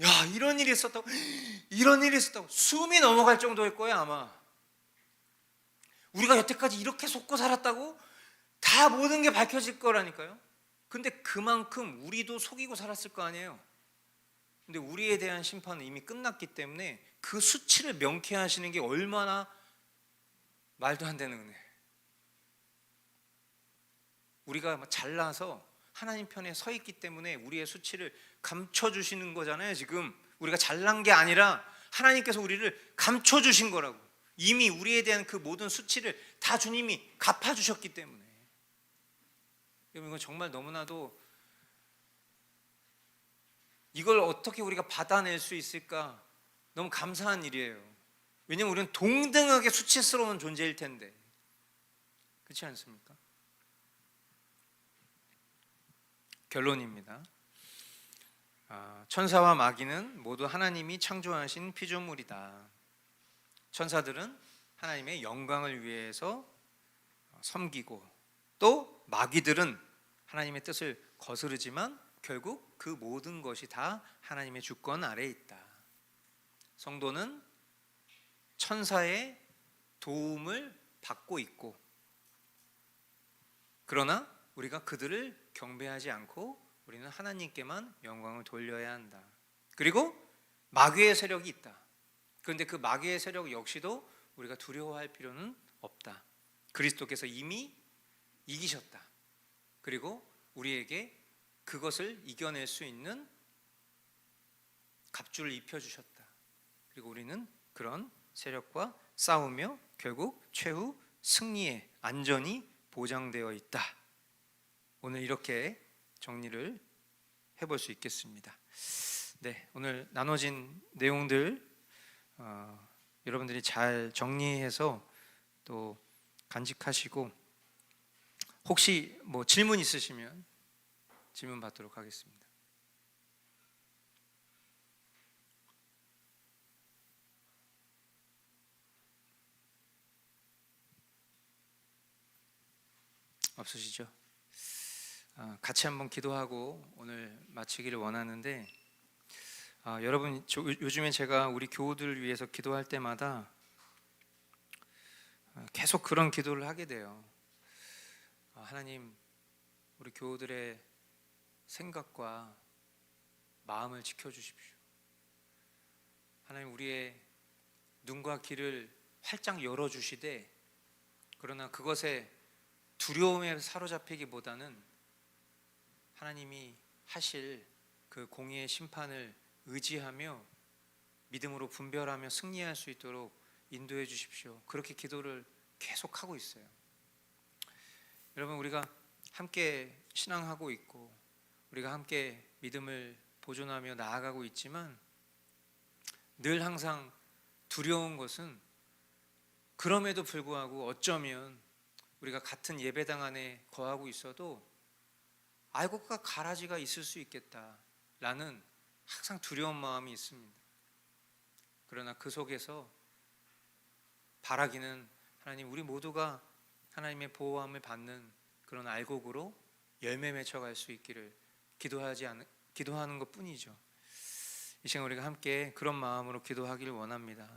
S1: 야, 이런 일이 있었다고, 이런 일이 있었다고 숨이 넘어갈 정도일 거예요. 아마 우리가 여태까지 이렇게 속고 살았다고 다 모든 게 밝혀질 거라니까요. 근데 그만큼 우리도 속이고 살았을 거 아니에요. 근데 우리에 대한 심판은 이미 끝났기 때문에 그 수치를 명쾌하시는 게 얼마나 말도 안 되는 은혜. 우리가 잘나서 하나님 편에 서 있기 때문에 우리의 수치를 감춰주시는 거잖아요. 지금 우리가 잘난 게 아니라 하나님께서 우리를 감춰주신 거라고. 이미 우리에 대한 그 모든 수치를 다 주님이 갚아주셨기 때문에. 여러분, 이건 정말 너무나도, 이걸 어떻게 우리가 받아낼 수 있을까 너무 감사한 일이에요. 왜냐하면 우리는 동등하게 수치스러운 존재일 텐데. 그렇지 않습니까? 결론입니다. 천사와 마귀는 모두 하나님이 창조하신 피조물이다. 천사들은 하나님의 영광을 위해서 섬기고, 또 마귀들은 하나님의 뜻을 거스르지만 결국 그 모든 것이 다 하나님의 주권 아래에 있다. 성도는 천사의 도움을 받고 있고, 그러나 우리가 그들을 경배하지 않고 우리는 하나님께만 영광을 돌려야 한다. 그리고 마귀의 세력이 있다. 그런데 그 마귀의 세력 역시도 우리가 두려워할 필요는 없다. 그리스도께서 이미 이기셨다. 그리고 우리에게 그것을 이겨낼 수 있는 갑주를 입혀주셨다. 그리고 우리는 그런 세력과 싸우며 결국 최후 승리의 안전이 보장되어 있다. 오늘 이렇게 정리를 해볼 수 있겠습니다. 네, 오늘 나눠진 내용들 여러분들이 잘 정리해서 또 간직하시고, 혹시 뭐 질문 있으시면 질문 받도록 하겠습니다. 없으시죠? 같이 한번 기도하고 오늘 마치기를 원하는데, 여러분, 요즘에 제가 우리 교우들을 위해서 기도할 때마다 계속 그런 기도를 하게 돼요. 하나님, 우리 교우들의 생각과 마음을 지켜주십시오. 하나님, 우리의 눈과 귀를 활짝 열어주시되, 그러나 그것에 두려움에 사로잡히기보다는 하나님이 하실 그 공의의 심판을 의지하며 믿음으로 분별하며 승리할 수 있도록 인도해 주십시오. 그렇게 기도를 계속 하고 있어요. 여러분, 우리가 함께 신앙하고 있고 우리가 함께 믿음을 보존하며 나아가고 있지만, 늘 항상 두려운 것은 그럼에도 불구하고 어쩌면 우리가 같은 예배당 안에 거하고 있어도 알곡과 가라지가 있을 수 있겠다라는 항상 두려운 마음이 있습니다. 그러나 그 속에서 바라기는, 하나님, 우리 모두가 하나님의 보호함을 받는 그런 알곡으로 열매 맺혀갈 수 있기를 기도하는 것뿐이죠. 이 시간 우리가 함께 그런 마음으로 기도하기를 원합니다.